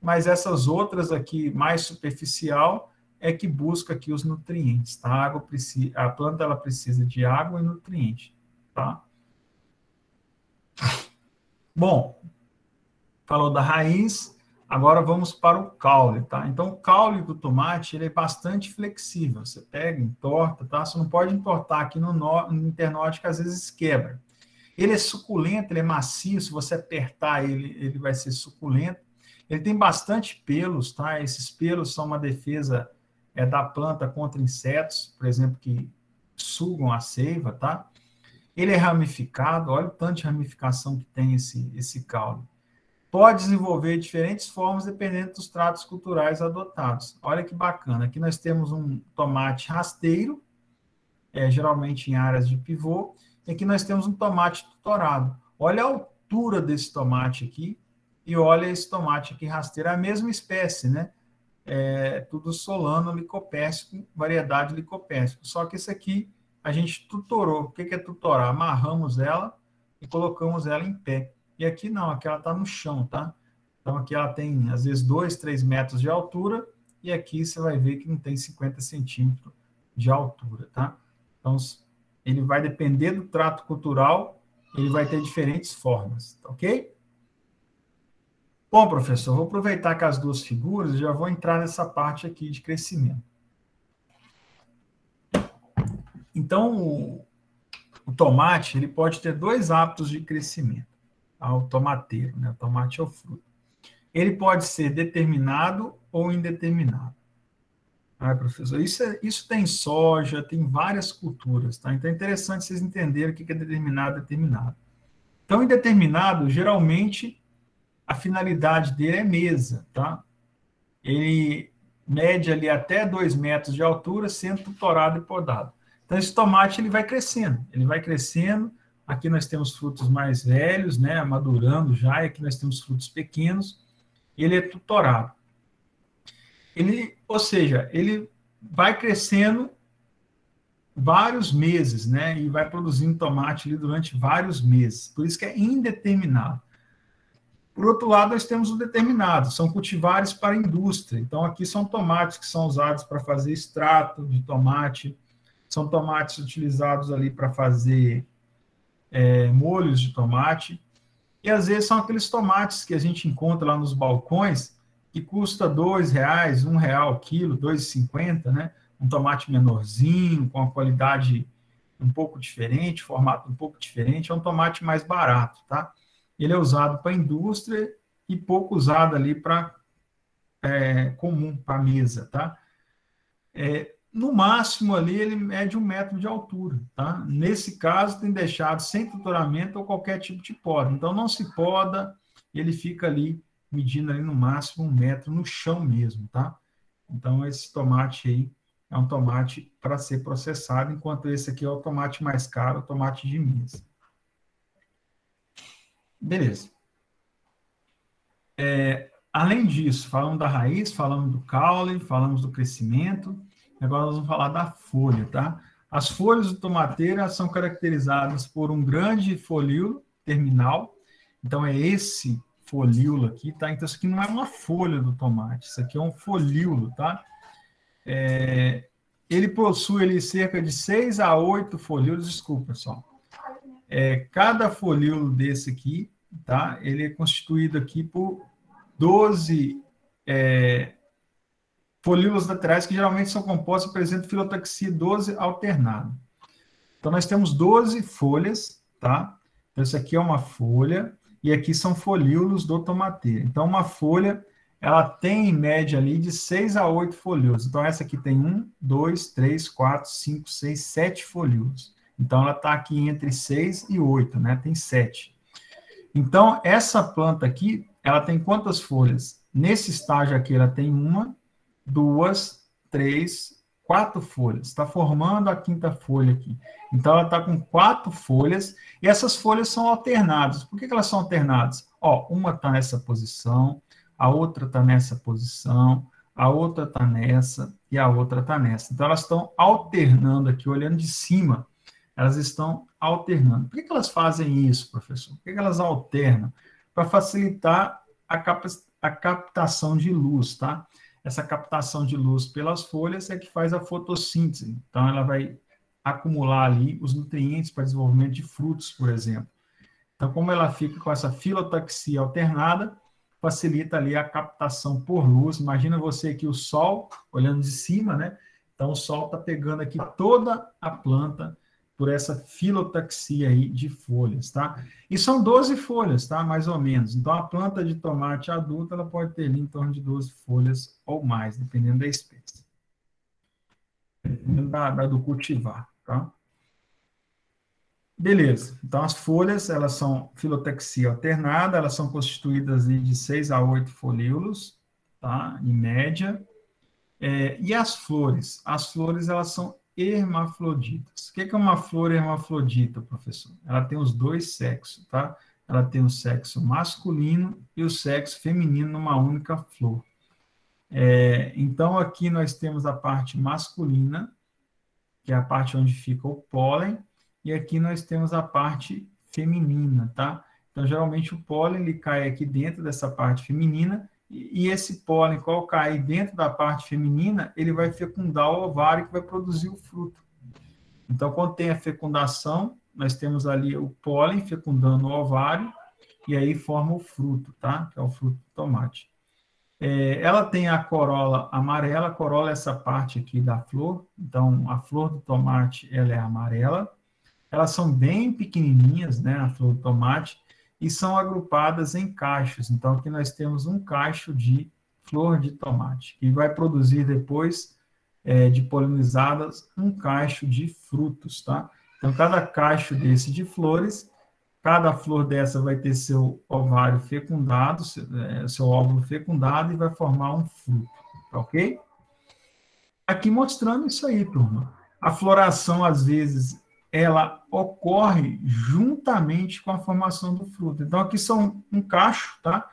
mas essas outras aqui, mais superficial, é que busca aqui os nutrientes, tá? A planta, ela precisa de água e nutriente, tá? Bom, falou da raiz, agora vamos para o caule, tá? Então, o caule do tomate, ele é bastante flexível. Você pega, entorta, tá? Você não pode entortar aqui no internode, que às vezes quebra. Ele é suculento, ele é macio, se você apertar ele, ele vai ser suculento. Ele tem bastante pelos, tá? Esses pelos são uma defesa da planta contra insetos, por exemplo, que sugam a seiva, tá? Ele é ramificado, olha o tanto de ramificação que tem esse caule. Pode desenvolver diferentes formas dependendo dos tratos culturais adotados. Olha que bacana. Aqui nós temos um tomate rasteiro, geralmente em áreas de pivô, e aqui nós temos um tomate tutorado. Olha a altura desse tomate aqui e olha esse tomate aqui rasteiro. É a mesma espécie, né? Tudo Solano licopérsico, variedade licopérsico. Só que esse aqui a gente tutorou. O que é tutorar? Amarramos ela e colocamos ela em pé. E aqui não, aqui ela está no chão, tá? Então aqui ela tem, às vezes, 2, 3 metros de altura, e aqui você vai ver que não tem 50 centímetros de altura, tá? Então, ele vai depender do trato cultural, ele vai ter diferentes formas, tá ok? Bom, professor, vou aproveitar que as duas figuras, já vou entrar nessa parte aqui de crescimento. Então, o tomate, ele pode ter dois hábitos de crescimento. O tomateiro, né? O tomate é o fruto. Ele pode ser determinado ou indeterminado. Professor, isso tem soja, tem várias culturas, tá? Então é interessante vocês entenderem o que é determinado e determinado. Então, indeterminado, geralmente, a finalidade dele é mesa, tá? Ele mede ali até 2 metros de altura, sendo tutorado e podado. Então, esse tomate ele vai crescendo, Aqui nós temos frutos mais velhos, né, madurando já, e aqui nós temos frutos pequenos. Ele é tutorado. Ou seja, ele vai crescendo vários meses, né, e vai produzindo tomate ali durante vários meses. Por isso que é indeterminado. Por outro lado, nós temos o determinado, são cultivares para a indústria. Então, aqui são tomates que são usados para fazer extrato de tomate, são tomates utilizados ali para fazer molhos de tomate, e às vezes são aqueles tomates que a gente encontra lá nos balcões, que custa R$2, R$1 o quilo, R$2,50, né? Um tomate menorzinho, com a qualidade um pouco diferente, formato um pouco diferente, é um tomate mais barato, tá? Ele é usado para a indústria e pouco usado ali para comum, para mesa, tá? No máximo ali ele mede 1 metro de altura, tá? Nesse caso tem deixado sem tutoramento ou qualquer tipo de poda. Então não se poda, ele fica ali medindo ali no máximo 1 metro no chão mesmo, tá? Então esse tomate aí é um tomate para ser processado, enquanto esse aqui é o tomate mais caro, o tomate de mesa. Beleza. Além disso, falamos da raiz, falamos do caule, falamos do crescimento. Agora nós vamos falar da folha, tá? As folhas do tomateiro são caracterizadas por um grande folíolo terminal. Então, é esse folíolo aqui, tá? Então, isso aqui não é uma folha do tomate, isso aqui é um folíolo, tá? Ele possui ali, cerca de 6 a 8 folíolos, desculpa, pessoal. Cada folíolo desse aqui, tá? Ele é constituído aqui por 12 folíolos laterais, que geralmente são compostos e apresentam filotaxia 12 alternada. Então, nós temos 12 folhas, tá? Então, isso aqui é uma folha, e aqui são folíolos do tomateiro. Então, uma folha, ela tem, em média, ali, de 6 a 8 folíolos. Então, essa aqui tem 1, 2, 3, 4, 5, 6, 7 folíolos. Então, ela está aqui entre 6 e 8, né? Tem 7. Então, essa planta aqui, ela tem quantas folhas? Nesse estágio aqui, ela tem 1, 2, 3, 4 folhas. Está formando a quinta folha aqui. Então, ela está com 4 folhas, e essas folhas são alternadas. Por que elas são alternadas? Ó, uma está nessa posição, a outra está nessa posição, a outra está nessa, e a outra está nessa. Então, elas estão alternando aqui, olhando de cima, elas estão alternando. Por que elas fazem isso, professor? Por que elas alternam? Para facilitar a captação de luz, tá? Essa captação de luz pelas folhas é que faz a fotossíntese. Então, ela vai acumular ali os nutrientes para desenvolvimento de frutos, por exemplo. Então, como ela fica com essa filotaxia alternada, facilita ali a captação por luz. Imagina você aqui o sol, olhando de cima, né? Então, o sol está pegando aqui toda a planta por essa filotaxia aí de folhas, tá? E são 12 folhas, tá? Mais ou menos. Então, a planta de tomate adulta, ela pode ter ali em torno de 12 folhas ou mais, dependendo da espécie. Dependendo do cultivar, tá? Beleza. Então, as folhas, elas são filotaxia alternada, elas são constituídas de 6 a 8 folíolos, tá? Em média. E as flores? As flores, elas são hermafroditas. O que é uma flor hermafrodita, professor? Ela tem os dois sexos, tá? Ela tem o sexo masculino e o sexo feminino numa única flor. Então, aqui nós temos a parte masculina, que é a parte onde fica o pólen, e aqui nós temos a parte feminina, tá? Então, geralmente, o pólen ele cai aqui dentro dessa parte feminina, e esse pólen, qual cair dentro da parte feminina, ele vai fecundar o ovário que vai produzir o fruto. Então, quando tem a fecundação, nós temos ali o pólen fecundando o ovário, e aí forma o fruto, tá? Que é o fruto do tomate. Ela tem a corola amarela, a corola é essa parte aqui da flor, então a flor do tomate ela é amarela, elas são bem pequenininhas, né, a flor do tomate, e são agrupadas em cachos. Então, aqui nós temos um cacho de flor de tomate, que vai produzir depois, de polinizadas, um cacho de frutos, tá? Então, cada cacho desse de flores, cada flor dessa vai ter seu ovário fecundado, seu óvulo fecundado, e vai formar um fruto, tá ok? Aqui mostrando isso aí, turma. A floração, às vezes, ela ocorre juntamente com a formação do fruto. Então, aqui são um cacho, tá?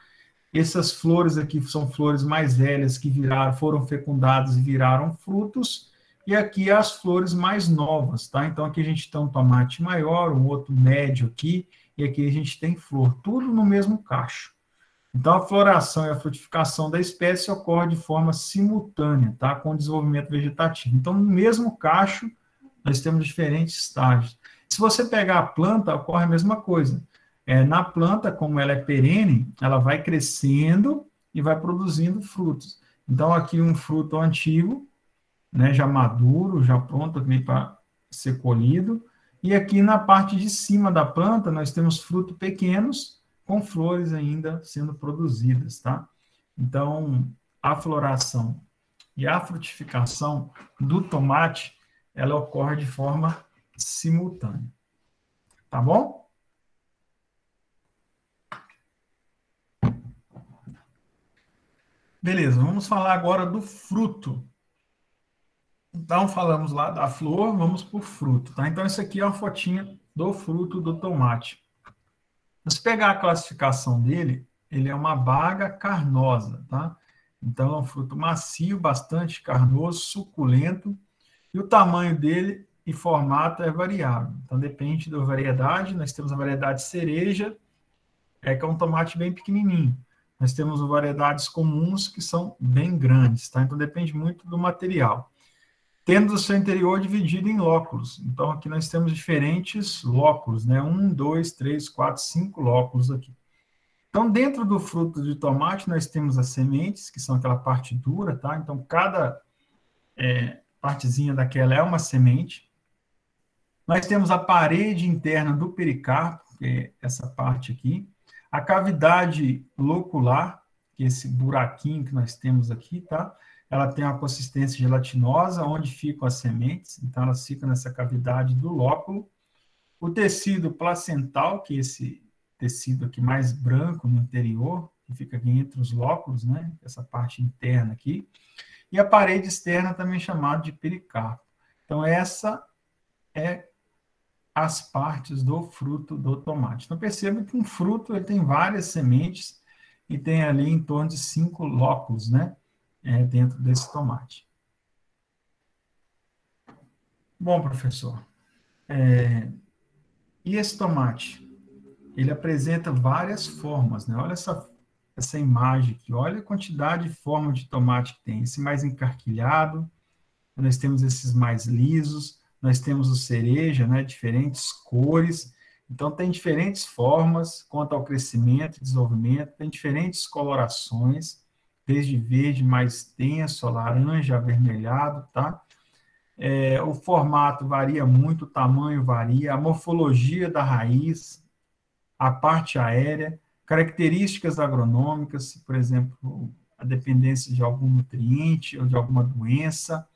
Essas flores aqui são flores mais velhas que foram fecundadas e viraram frutos, e aqui as flores mais novas, tá? Então, aqui a gente tem um tomate maior, um outro médio aqui, e aqui a gente tem flor, tudo no mesmo cacho. Então, a floração e a frutificação da espécie ocorre de forma simultânea, tá? Com o desenvolvimento vegetativo. Então, no mesmo cacho, nós temos diferentes estágios. Se você pegar a planta, ocorre a mesma coisa. Na planta, como ela é perene, ela vai crescendo e vai produzindo frutos. Então, aqui um fruto antigo, né, já maduro, já pronto para ser colhido. E aqui na parte de cima da planta, nós temos frutos pequenos, com flores ainda sendo produzidas, tá? Então, a floração e a frutificação do tomate, ela ocorre de forma simultânea. Tá bom? Beleza, vamos falar agora do fruto. Então, falamos lá da flor, vamos para o fruto, tá? Então, isso aqui é uma fotinha do fruto do tomate. Se pegar a classificação dele, ele é uma baga carnosa, tá? Então, é um fruto macio, bastante carnoso, suculento, e o tamanho dele e formato é variável. Então, depende da variedade. Nós temos a variedade cereja, que é um tomate bem pequenininho. Nós temos variedades comuns que são bem grandes, tá? Então, depende muito do material. Tendo o seu interior dividido em lóculos. Então, aqui nós temos diferentes lóculos, né? 1, 2, 3, 4, 5 lóculos aqui. Então, dentro do fruto de tomate, nós temos as sementes, que são aquela parte dura, tá? Então, cada partezinha daquela é uma semente. Nós temos a parede interna do pericarpo, que é essa parte aqui. A cavidade locular, que é esse buraquinho que nós temos aqui, tá? Ela tem uma consistência gelatinosa, onde ficam as sementes, então elas ficam nessa cavidade do lóculo. O tecido placental, que é esse tecido aqui mais branco no interior, que fica aqui entre os lóculos, né? Essa parte interna aqui. E a parede externa, também chamada de pericarpo. Então, essa é as partes do fruto do tomate. Então, perceba que um fruto ele tem várias sementes e tem ali em torno de 5 lóculos, né? Dentro desse tomate. Bom, professor, e esse tomate? Ele apresenta várias formas, né? Olha essa imagem aqui, olha a quantidade de formas de tomate que tem. Esse mais encarquilhado, nós temos esses mais lisos, nós temos o cereja, né? Diferentes cores. Então, tem diferentes formas quanto ao crescimento e desenvolvimento, tem diferentes colorações, desde verde mais tenso, a laranja, avermelhado, tá? O formato varia muito, o tamanho varia, a morfologia da raiz, a parte aérea, características agronômicas, por exemplo, a dependência de algum nutriente ou de alguma doença,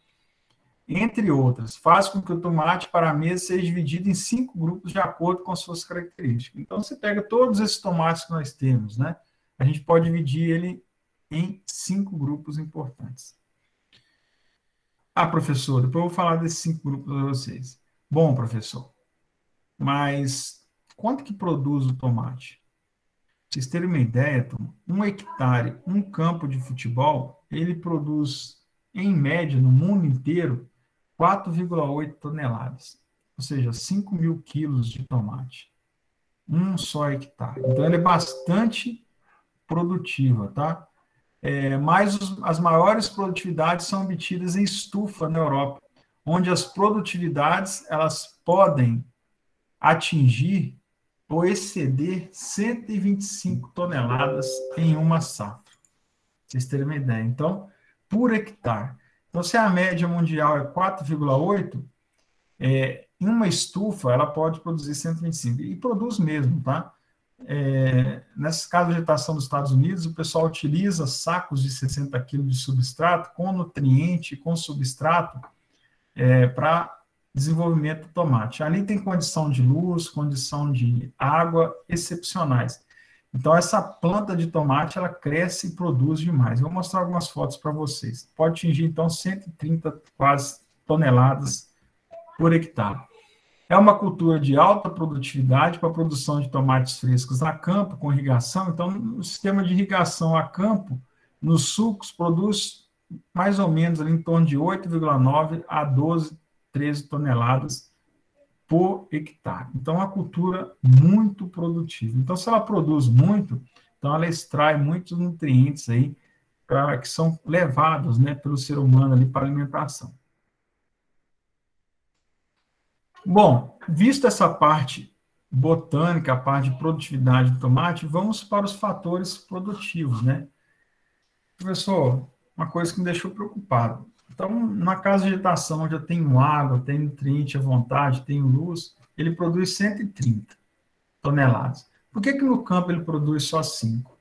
entre outras, faz com que o tomate para a mesa seja dividido em 5 grupos de acordo com suas características. Então, você pega todos esses tomates que nós temos, né? A gente pode dividir ele em 5 grupos importantes. Ah, professor, depois eu vou falar desses 5 grupos para vocês. Bom, professor, mas quanto que produz o tomate? Para vocês terem uma ideia, Tom, 1 hectare, um campo de futebol, ele produz, em média, no mundo inteiro, 4,8 toneladas, ou seja, 5 mil quilos de tomate. Um só hectare. Então, ele é bastante produtiva, tá? Mas as maiores produtividades são obtidas em estufa na Europa, onde as produtividades elas podem atingir ou exceder 125 toneladas em uma safra. Pra vocês terem uma ideia. Então, por hectare. Então, se a média mundial é 4,8, em uma estufa ela pode produzir 125, e produz mesmo, tá? Nessa casa de vegetação dos Estados Unidos, o pessoal utiliza sacos de 60 quilos de substrato com nutriente, com substrato, para desenvolvimento do tomate. Ali tem condição de luz, condição de água excepcionais. Então, essa planta de tomate, ela cresce e produz demais. Eu vou mostrar algumas fotos para vocês. Pode atingir, então, 130 quase toneladas por hectare. É uma cultura de alta produtividade para a produção de tomates frescos a campo, com irrigação. Então, o sistema de irrigação a campo, nos sucos, produz mais ou menos ali, em torno de 8,9 a 12, 13 toneladas por hectare. Então, é uma cultura muito produtiva. Então, se ela produz muito, então ela extrai muitos nutrientes aí, que são levados, né, pelo ser humano ali para a alimentação. Bom, visto essa parte botânica, a parte de produtividade do tomate, vamos para os fatores produtivos, né? Professor, uma coisa que me deixou preocupado. Então, na casa de vegetação, onde eu tenho água, tenho nutriente à vontade, tenho luz, ele produz 130 toneladas. Por que no campo ele produz só 5?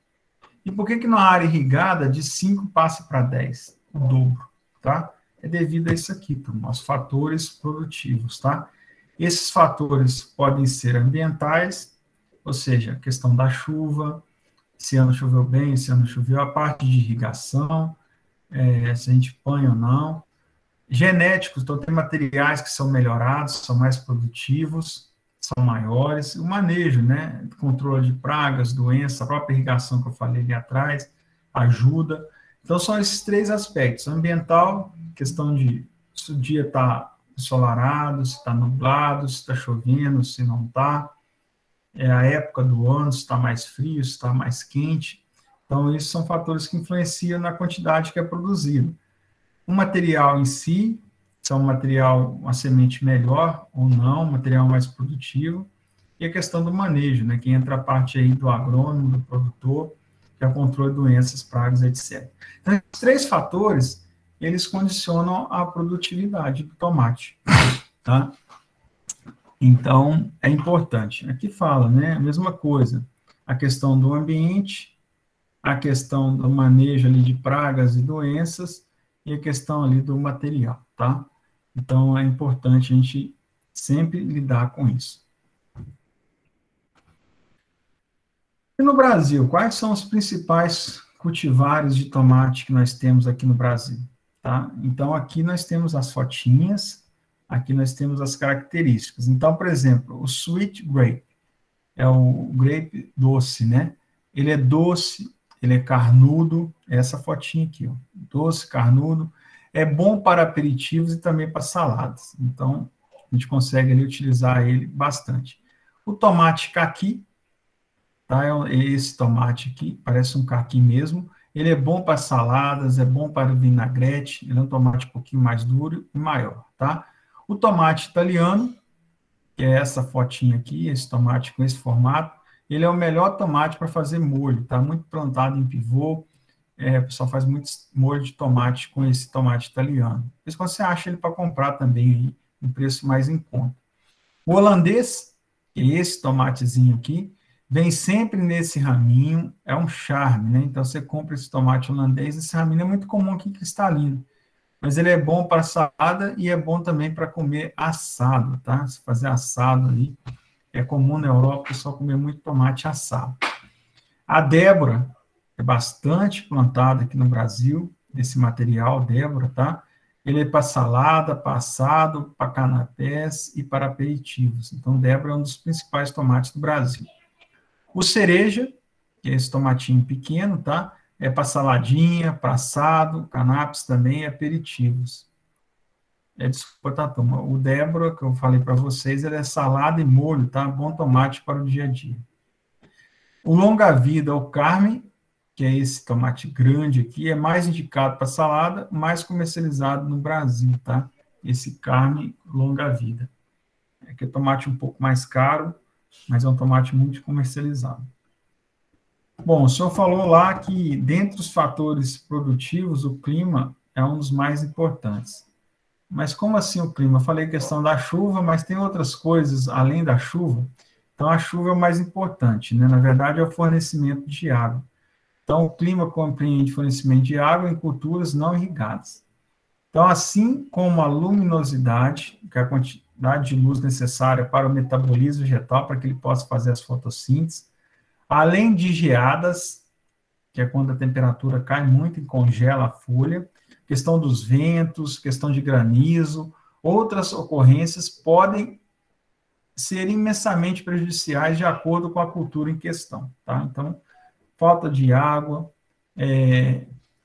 E por que na área irrigada, de 5 passa para 10? O dobro, tá? É devido a isso aqui, aos fatores produtivos, tá? Esses fatores podem ser ambientais, ou seja, a questão da chuva, se ano choveu bem, se ano choveu, a parte de irrigação, se a gente põe ou não. Genéticos, então tem materiais que são melhorados, são mais produtivos, são maiores, o manejo, né, controle de pragas, doenças, a própria irrigação que eu falei ali atrás, ajuda. Então, são esses três aspectos: ambiental, questão de se o dia está ensolarado, se está nublado, se está chovendo, se não está, a época do ano, se está mais frio, se está mais quente. Então, esses são fatores que influenciam na quantidade que é produzida. O material em si, se é um material, uma semente melhor ou não, um material mais produtivo, e a questão do manejo, né, que entra a parte aí do agrônomo, do produtor, que é o controle de doenças, pragas, etc. Então, esses três fatores, eles condicionam a produtividade do tomate, tá? Então, é importante. Aqui fala, né, a mesma coisa, a questão do ambiente, a questão do manejo ali de pragas e doenças, e a questão ali do material, tá? Então, é importante a gente sempre lidar com isso. E no Brasil, quais são os principais cultivares de tomate que nós temos aqui no Brasil? Tá? Então, aqui nós temos as fotinhas, aqui nós temos as características. Então, por exemplo, o sweet grape, é o grape doce, né? Ele é doce, ele é carnudo, é essa fotinha aqui, ó, doce, carnudo, é bom para aperitivos e também para saladas. Então, a gente consegue ali utilizar ele bastante. O tomate caqui, tá? É esse tomate aqui, parece um caqui mesmo. Ele é bom para saladas, é bom para vinagrete, ele é um tomate um pouquinho mais duro e maior, tá? O tomate italiano, que é essa fotinha aqui, esse tomate com esse formato, ele é o melhor tomate para fazer molho, tá? Muito plantado em pivô, o pessoal faz muito molho de tomate com esse tomate italiano. Por isso que você acha ele para comprar também aí, um preço mais em conta. O holandês, que é esse tomatezinho aqui, vem sempre nesse raminho, é um charme, né? Então, você compra esse tomate holandês, esse raminho é muito comum aqui, cristalino. Mas ele é bom para salada e é bom também para comer assado, tá? Se fazer assado ali, é comum na Europa o pessoal comer muito tomate assado. A Débora é bastante plantada aqui no Brasil, esse material, Débora, tá? Ele é para salada, para assado, para canapés e para aperitivos. Então, Débora é um dos principais tomates do Brasil. O cereja, que é esse tomatinho pequeno, tá? É para saladinha, para assado, canapés também e aperitivos. Desculpa, tá, turma. O Débora, que eu falei para vocês, ele é salada e molho, tá? Bom tomate para o dia a dia. O longa-vida, o Carmen, que é esse tomate grande aqui, é mais indicado para salada, mais comercializado no Brasil, tá? Esse Carmen longa-vida. É que é tomate um pouco mais caro, mas é um tomate muito comercializado. Bom, o senhor falou lá que, dentre os fatores produtivos, o clima é um dos mais importantes. Mas como assim o clima? Eu falei questão da chuva, mas tem outras coisas além da chuva. Então, a chuva é o mais importante, né? Na verdade, é o fornecimento de água. Então, o clima compreende fornecimento de água em culturas não irrigadas. Então, assim como a luminosidade, que é a quantidade de luz necessária para o metabolismo vegetal, para que ele possa fazer as fotossíntese, além de geadas, que é quando a temperatura cai muito e congela a folha, questão dos ventos, questão de granizo, outras ocorrências podem ser imensamente prejudiciais de acordo com a cultura em questão, tá? Então, falta de água,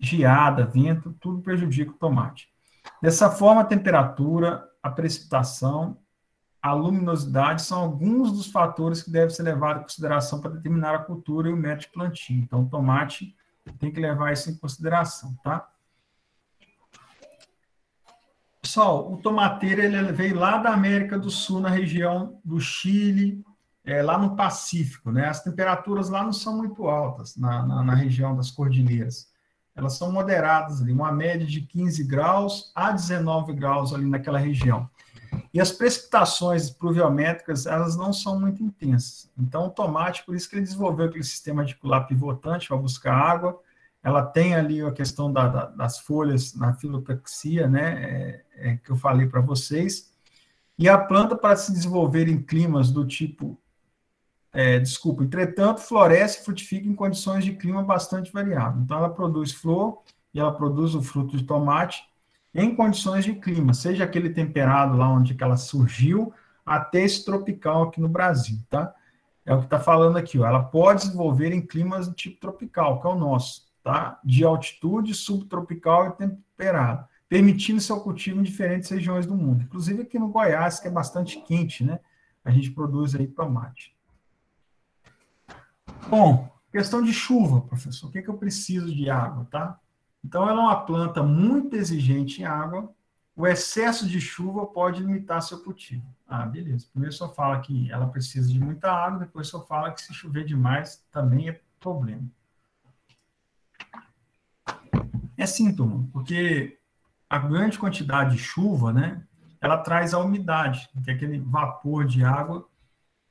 geada, vento, tudo prejudica o tomate. Dessa forma, a temperatura, a precipitação, a luminosidade são alguns dos fatores que devem ser levados em consideração para determinar a cultura e o método de plantio. Então, o tomate tem que levar isso em consideração, tá? Pessoal, o tomateiro ele veio lá da América do Sul, na região do Chile, lá no Pacífico, né? As temperaturas lá não são muito altas, na região das cordilheiras. Elas são moderadas ali, uma média de 15 graus a 19 graus ali naquela região. E as precipitações pluviométricas, elas não são muito intensas. Então, o tomate, por isso que ele desenvolveu aquele sistema radicular pivotante para buscar água. Ela tem ali a questão das folhas na filotaxia, né, que eu falei para vocês. E a planta, para se desenvolver em climas do tipo... entretanto, floresce e frutifica em condições de clima bastante variável. Então, ela produz flor e ela produz o fruto de tomate em condições de clima, seja aquele temperado lá onde que ela surgiu, até esse tropical aqui no Brasil, tá? É o que está falando aqui, ó. Ela pode desenvolver em climas do tipo tropical, que é o nosso, tá? De altitude, subtropical e temperado, permitindo seu cultivo em diferentes regiões do mundo. Inclusive aqui no Goiás, que é bastante quente, né? A gente produz aí tomate. Bom, questão de chuva, professor. O que eu preciso de água, tá? Então, ela é uma planta muito exigente em água. O excesso de chuva pode limitar seu cultivo. Ah, beleza. Primeiro, o senhor fala que ela precisa de muita água, depois o senhor fala que se chover demais também é problema. É sim, turma, porque a grande quantidade de chuva, né, ela traz a umidade, que é aquele vapor de água.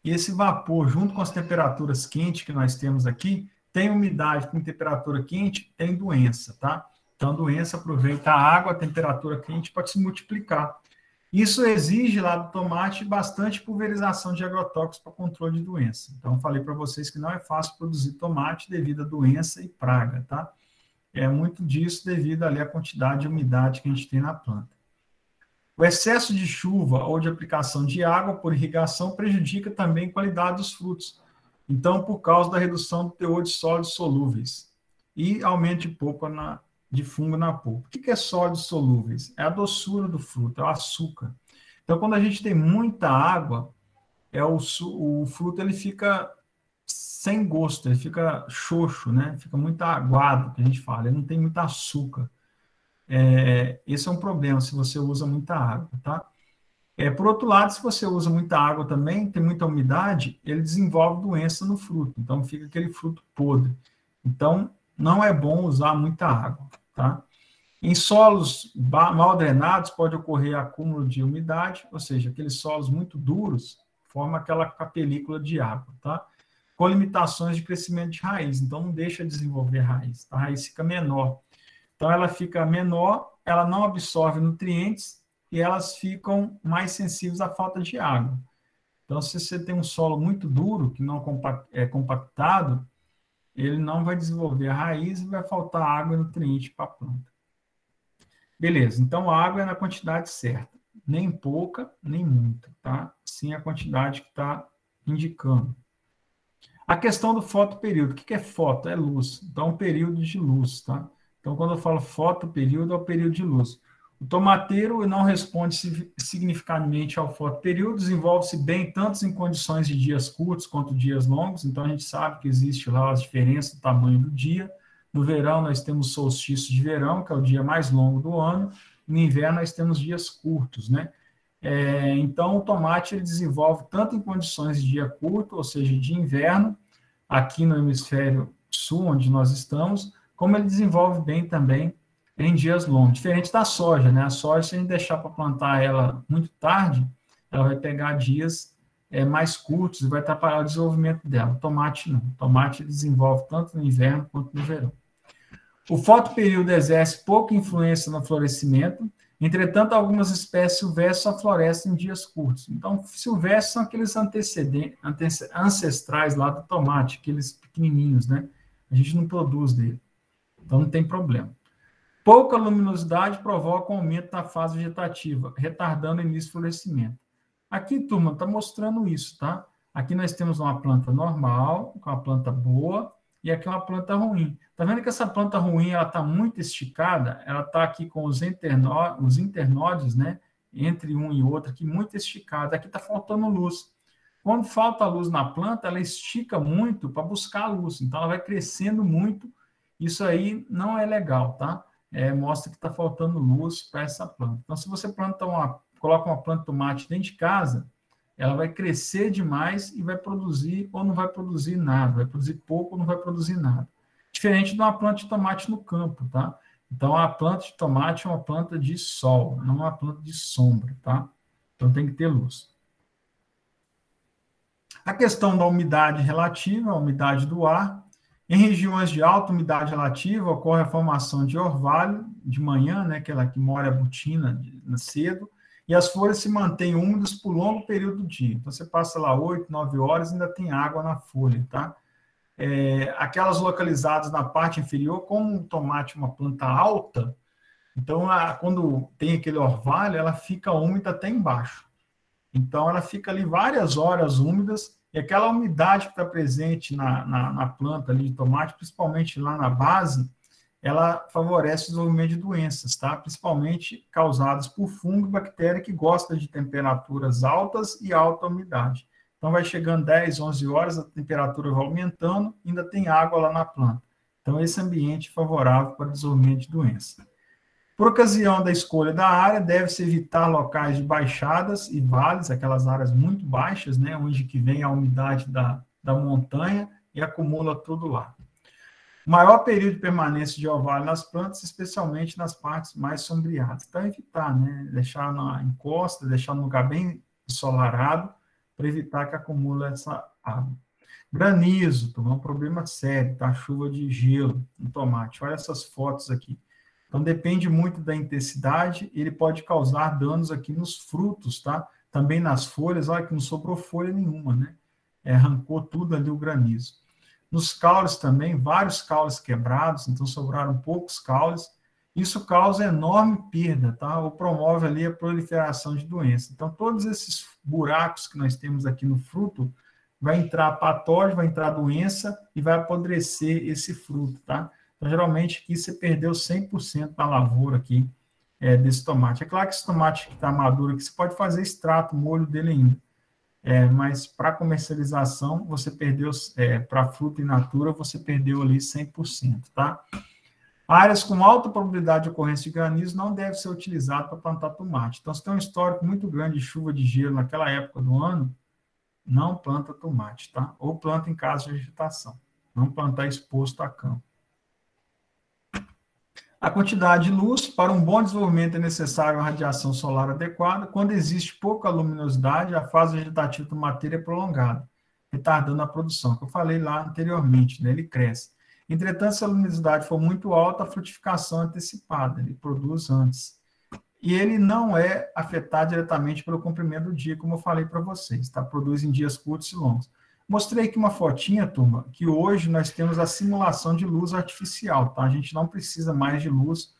E esse vapor, junto com as temperaturas quentes que nós temos aqui, tem umidade com temperatura quente, tem doença, tá? Então, a doença aproveita a água, a temperatura quente, para se multiplicar. Isso exige lá do tomate bastante pulverização de agrotóxicos para controle de doença. Então, falei para vocês que não é fácil produzir tomate devido a doença e praga, tá? É muito disso devido ali à quantidade de umidade que a gente tem na planta. O excesso de chuva ou de aplicação de água por irrigação prejudica também a qualidade dos frutos. Então, por causa da redução do teor de sólidos solúveis e aumento de polpa de fungo na polpa. O que é sólidos solúveis? É a doçura do fruto, é o açúcar. Então, quando a gente tem muita água, o fruto ele fica sem gosto, ele fica xoxo, né? Fica muito aguado, que a gente fala, ele não tem muito açúcar. Esse é um problema se você usa muita água, tá? Por outro lado, se você usa muita água também, tem muita umidade, ele desenvolve doença no fruto, então fica aquele fruto podre. Então, não é bom usar muita água, tá? Em solos mal drenados, pode ocorrer acúmulo de umidade, ou seja, aqueles solos muito duros formam aquela película de água, tá? Com limitações de crescimento de raiz, então não deixa desenvolver raiz, tá? A raiz fica menor. Então, ela fica menor, ela não absorve nutrientes e elas ficam mais sensíveis à falta de água. Então, se você tem um solo muito duro, que não é compactado, ele não vai desenvolver a raiz e vai faltar água e nutriente para a planta. Beleza, então a água é na quantidade certa. Nem pouca, nem muita, tá? Sim, a quantidade que está indicando. A questão do fotoperíodo. O que é foto? É luz. Então, um período de luz, tá? Então, quando eu falo fotoperíodo, é o período de luz. O tomateiro não responde significativamente ao fotoperíodo, desenvolve-se bem tanto em condições de dias curtos quanto dias longos, então a gente sabe que existe lá as diferenças do tamanho do dia. No verão, nós temos solstício de verão, que é o dia mais longo do ano, e no inverno, nós temos dias curtos, né? Então, o tomate ele desenvolve tanto em condições de dia curto, ou seja, de inverno, aqui no hemisfério sul, onde nós estamos, como ele desenvolve bem também em dias longos. Diferente da soja, né? A soja, se a gente deixar para plantar ela muito tarde, ela vai pegar dias mais curtos e vai atrapalhar o desenvolvimento dela. O tomate não. O tomate desenvolve tanto no inverno quanto no verão. O fotoperíodo exerce pouca influência no florescimento, entretanto, algumas espécies silvestres só florescem em dias curtos. Então, silvestres são aqueles ancestrais lá do tomate, aqueles pequenininhos, né? A gente não produz dele. Então, não tem problema. Pouca luminosidade provoca um aumento na fase vegetativa, retardando o início do florescimento. Aqui, turma, está mostrando isso, tá? Aqui nós temos uma planta normal, com uma planta boa, e aqui uma planta ruim. Tá vendo que essa planta ruim, ela está muito esticada? Ela está aqui com os internódios, né? Entre um e outro, aqui muito esticada. Aqui está faltando luz. Quando falta luz na planta, ela estica muito para buscar a luz. Então, ela vai crescendo muito. Isso aí não é legal, tá? Mostra que está faltando luz para essa planta. Então, se você coloca uma planta de tomate dentro de casa, ela vai crescer demais e vai produzir ou não vai produzir nada, vai produzir pouco ou não vai produzir nada. Diferente de uma planta de tomate no campo, tá? Então, a planta de tomate é uma planta de sol, não uma planta de sombra, tá? Então, tem que ter luz. A questão da umidade relativa, a umidade do ar. Em regiões de alta umidade relativa, ocorre a formação de orvalho de manhã, né, aquela que molha a botina cedo, e as folhas se mantêm úmidas por longo período do dia. Então, você passa lá 8, 9 horas e ainda tem água na folha, tá? Aquelas localizadas na parte inferior, como o tomate é uma planta alta, então, quando tem aquele orvalho, ela fica úmida até embaixo. Então, ela fica ali várias horas úmidas, e aquela umidade que está presente na planta ali de tomate, principalmente lá na base, ela favorece o desenvolvimento de doenças, tá? Principalmente causadas por fungo e bactéria que gosta de temperaturas altas e alta umidade. Então, vai chegando 10, 11 horas, a temperatura vai aumentando, ainda tem água lá na planta. Então, esse ambiente é favorável para o desenvolvimento de doença. Por ocasião da escolha da área, deve-se evitar locais de baixadas e vales, aquelas áreas muito baixas, né, onde que vem a umidade da montanha e acumula tudo lá. Maior período de permanência de orvalho nas plantas, especialmente nas partes mais sombreadas. Então, evitar, né? Deixar na encosta, deixar num lugar bem ensolarado, para evitar que acumule essa água. Granizo, é um problema sério, tá? Chuva de gelo no tomate. Olha essas fotos aqui. Então, depende muito da intensidade, ele pode causar danos aqui nos frutos, tá? Também nas folhas, olha que não sobrou folha nenhuma, né? Arrancou tudo ali o granizo. Nos caules também, vários caules quebrados, então sobraram poucos caules. Isso causa enorme perda, tá? Ou promove ali a proliferação de doenças. Então, todos esses buracos que nós temos aqui no fruto, vai entrar patógeno, vai entrar doença e vai apodrecer esse fruto, tá? Então, geralmente, aqui você perdeu 100% da lavoura aqui desse tomate. É claro que esse tomate que está maduro aqui, você pode fazer extrato, molho dele ainda. Mas para comercialização, você perdeu, para fruta in natura, você perdeu ali 100%, tá? Áreas com alta probabilidade de ocorrência de granizo não deve ser utilizado para plantar tomate. Então, se tem um histórico muito grande de chuva de gelo naquela época do ano, não planta tomate, tá? Ou planta em casa de vegetação. Não plantar exposto a campo. A quantidade de luz para um bom desenvolvimento é necessária uma radiação solar adequada. Quando existe pouca luminosidade, a fase vegetativa do matéria é prolongada, retardando a produção, que eu falei lá anteriormente, né? Ele cresce. Entretanto, se a luminosidade for muito alta, a frutificação é antecipada, ele produz antes. E ele não é afetado diretamente pelo comprimento do dia, como eu falei para vocês, tá? Produz em dias curtos e longos. Mostrei aqui uma fotinha, turma, que hoje nós temos a simulação de luz artificial, tá? A gente não precisa mais de luz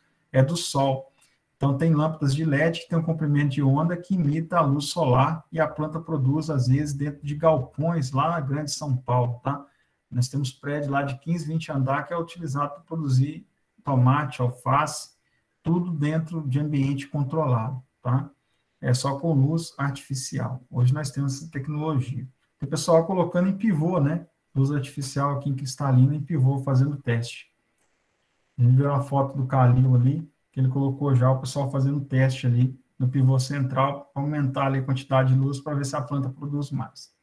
do sol. Então, tem lâmpadas de LED que tem um comprimento de onda que imita a luz solar e a planta produz, às vezes, dentro de galpões lá na Grande São Paulo, tá? Nós temos prédio lá de 15, 20 andar que é utilizado para produzir tomate, alface, tudo dentro de ambiente controlado, tá? É só com luz artificial. Hoje nós temos essa tecnologia. Tem pessoal colocando em pivô, né? Luz artificial aqui em cristalina, em pivô, fazendo teste. A gente viu uma foto do Calil ali, que ele colocou já o pessoal fazendo teste ali no pivô central, para aumentar ali a quantidade de luz para ver se a planta produz mais.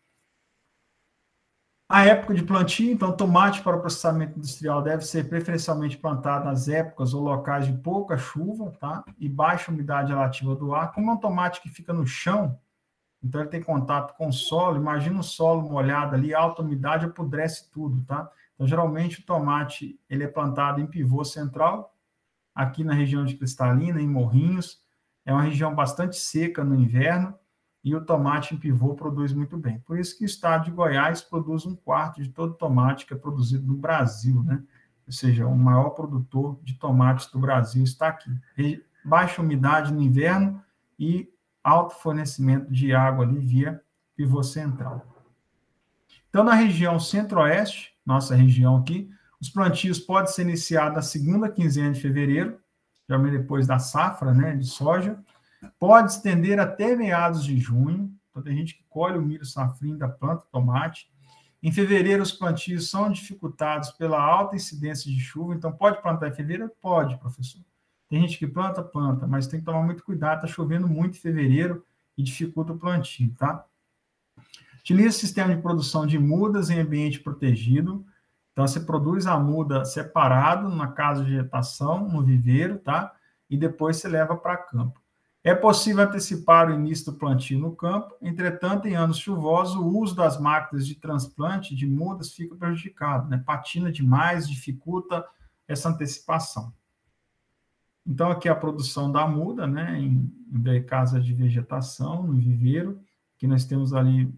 A época de plantio, então, tomate para o processamento industrial deve ser preferencialmente plantado nas épocas ou locais de pouca chuva, tá? E baixa umidade relativa do ar. Como é um tomate que fica no chão, então ele tem contato com o solo, imagina o solo molhado ali, alta umidade apodrece tudo, tá? Então, geralmente, o tomate, ele é plantado em pivô central, aqui na região de Cristalina, em Morrinhos, é uma região bastante seca no inverno, e o tomate em pivô produz muito bem. Por isso que o estado de Goiás produz 1/4 de todo tomate que é produzido no Brasil, né? Ou seja, o maior produtor de tomates do Brasil está aqui. Baixa umidade no inverno e alto fornecimento de água ali via pivô central. Então, na região centro-oeste, nossa região aqui, os plantios podem ser iniciados na segunda quinzena de fevereiro, geralmente depois da safra, né, de soja. Pode estender até meados de junho. Então, tem gente que colhe o milho safrinho da planta, tomate. Em fevereiro, os plantios são dificultados pela alta incidência de chuva. Então, pode plantar em fevereiro? Pode, professor. Tem gente que planta, mas tem que tomar muito cuidado. Está chovendo muito em fevereiro e dificulta o plantio, tá? Utiliza o sistema de produção de mudas em ambiente protegido. Então, você produz a muda separado, na casa de vegetação, no viveiro, tá? E depois você leva para campo. É possível antecipar o início do plantio no campo, entretanto, em anos chuvosos, o uso das máquinas de transplante de mudas fica prejudicado, né? Patina demais, dificulta essa antecipação. Então, aqui a produção da muda, né? Em casa de vegetação, no viveiro, que nós temos ali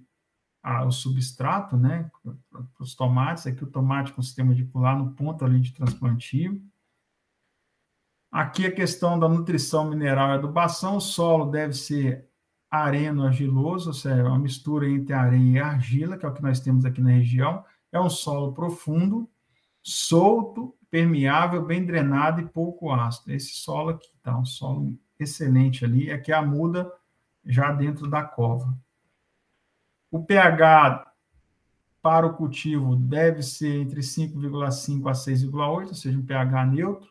o substrato, né? Para os tomates, aqui o tomate com o sistema de pular no ponto ali de transplantio. Aqui a questão da nutrição mineral e adubação, o solo deve ser areno-argiloso, ou seja, uma mistura entre areia e argila, que é o que nós temos aqui na região. É um solo profundo, solto, permeável, bem drenado e pouco ácido. Esse solo aqui, tá? Um solo excelente ali, é que é a muda já dentro da cova. O pH para o cultivo deve ser entre 5,5 a 6,8, ou seja, um pH neutro.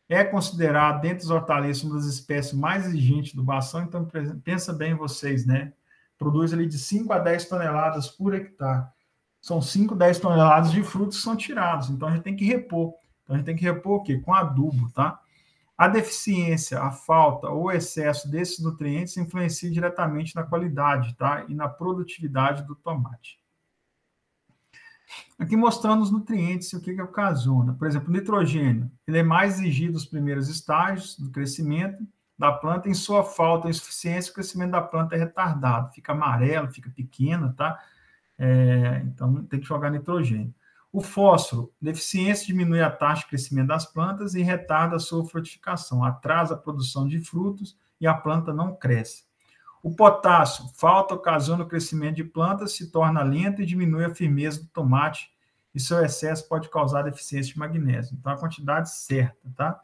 É considerado, dentre os hortaliças, uma das espécies mais exigentes do Bação, então pensa bem vocês, né? Produz ali de 5 a 10 toneladas por hectare. São 5, 10 toneladas de frutos que são tirados, então a gente tem que repor. Então a gente tem que repor o quê? Com adubo, tá? A deficiência, a falta ou o excesso desses nutrientes influencia diretamente na qualidade, tá? E na produtividade do tomate. Aqui mostrando os nutrientes e o que ocasiona. Por exemplo, o nitrogênio, ele é mais exigido nos primeiros estágios do crescimento da planta. Em sua falta ou insuficiência, o crescimento da planta é retardado, fica amarelo, fica pequeno, tá? Então, tem que jogar nitrogênio. O fósforo, deficiência diminui a taxa de crescimento das plantas e retarda a sua frutificação, atrasa a produção de frutos e a planta não cresce. O potássio, falta ocasiona o crescimento de plantas, se torna lento e diminui a firmeza do tomate, e seu excesso pode causar deficiência de magnésio. Então, a quantidade certa, tá?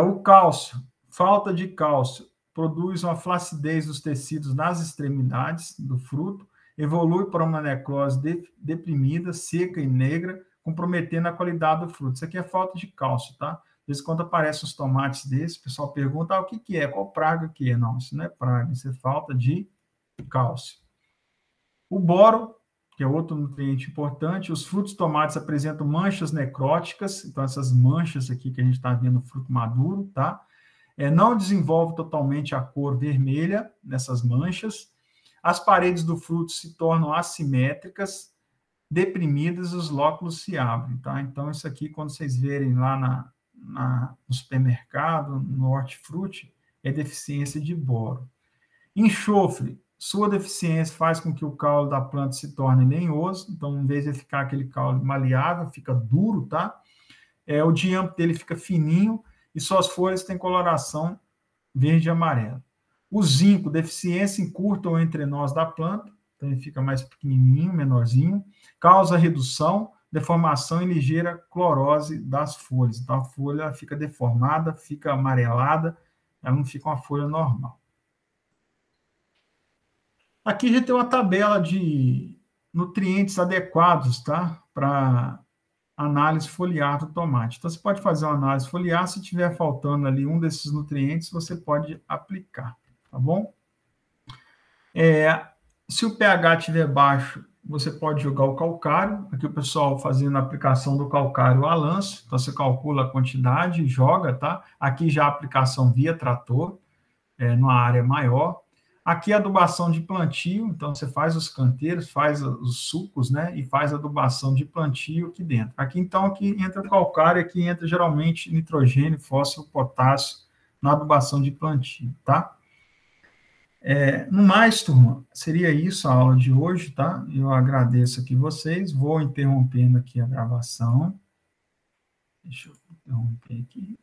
O cálcio, falta de cálcio, produz uma flacidez dos tecidos nas extremidades do fruto, evolui para uma necrose deprimida, seca e negra, comprometendo a qualidade do fruto. Isso aqui é falta de cálcio, tá? Às vezes, quando aparecem os tomates desses, o pessoal pergunta, o que é? Qual praga que é? Não, isso não é praga, isso é falta de cálcio. O boro, que é outro nutriente importante, os frutos tomates apresentam manchas necróticas, então essas manchas aqui que a gente está vendo no fruto maduro, tá? Não desenvolve totalmente a cor vermelha nessas manchas. As paredes do fruto se tornam assimétricas, deprimidas, os lóculos se abrem, tá? Então, isso aqui, quando vocês verem lá no supermercado, no hortifruti, é deficiência de boro. Enxofre, sua deficiência faz com que o caule da planta se torne lenhoso, então, em vez de ficar aquele caule maleável, fica duro, tá? O diâmetro dele fica fininho e suas folhas têm coloração verde e amarela. O zinco, deficiência em curto ou entre nós da planta, então ele fica mais pequenininho, menorzinho, causa redução, deformação e ligeira clorose das folhas. Então a folha fica deformada, fica amarelada, ela não fica uma folha normal. Aqui a gente tem uma tabela de nutrientes adequados, tá? Para análise foliar do tomate. Então, você pode fazer uma análise foliar, se tiver faltando ali um desses nutrientes, você pode aplicar, tá bom? Se o pH estiver baixo, você pode jogar o calcário. Aqui o pessoal fazendo a aplicação do calcário a lanço, então você calcula a quantidade e joga, tá? Aqui já a aplicação via trator, numa área maior. Aqui a adubação de plantio, então você faz os canteiros, faz os sucos, né, e faz a adubação de plantio aqui dentro. Aqui, então, aqui entra o calcário, aqui entra geralmente nitrogênio, fósforo, potássio na adubação de plantio, tá? No mais, turma, seria isso a aula de hoje, tá? Eu agradeço aqui vocês, vou interrompendo aqui a gravação. Deixa eu interromper aqui.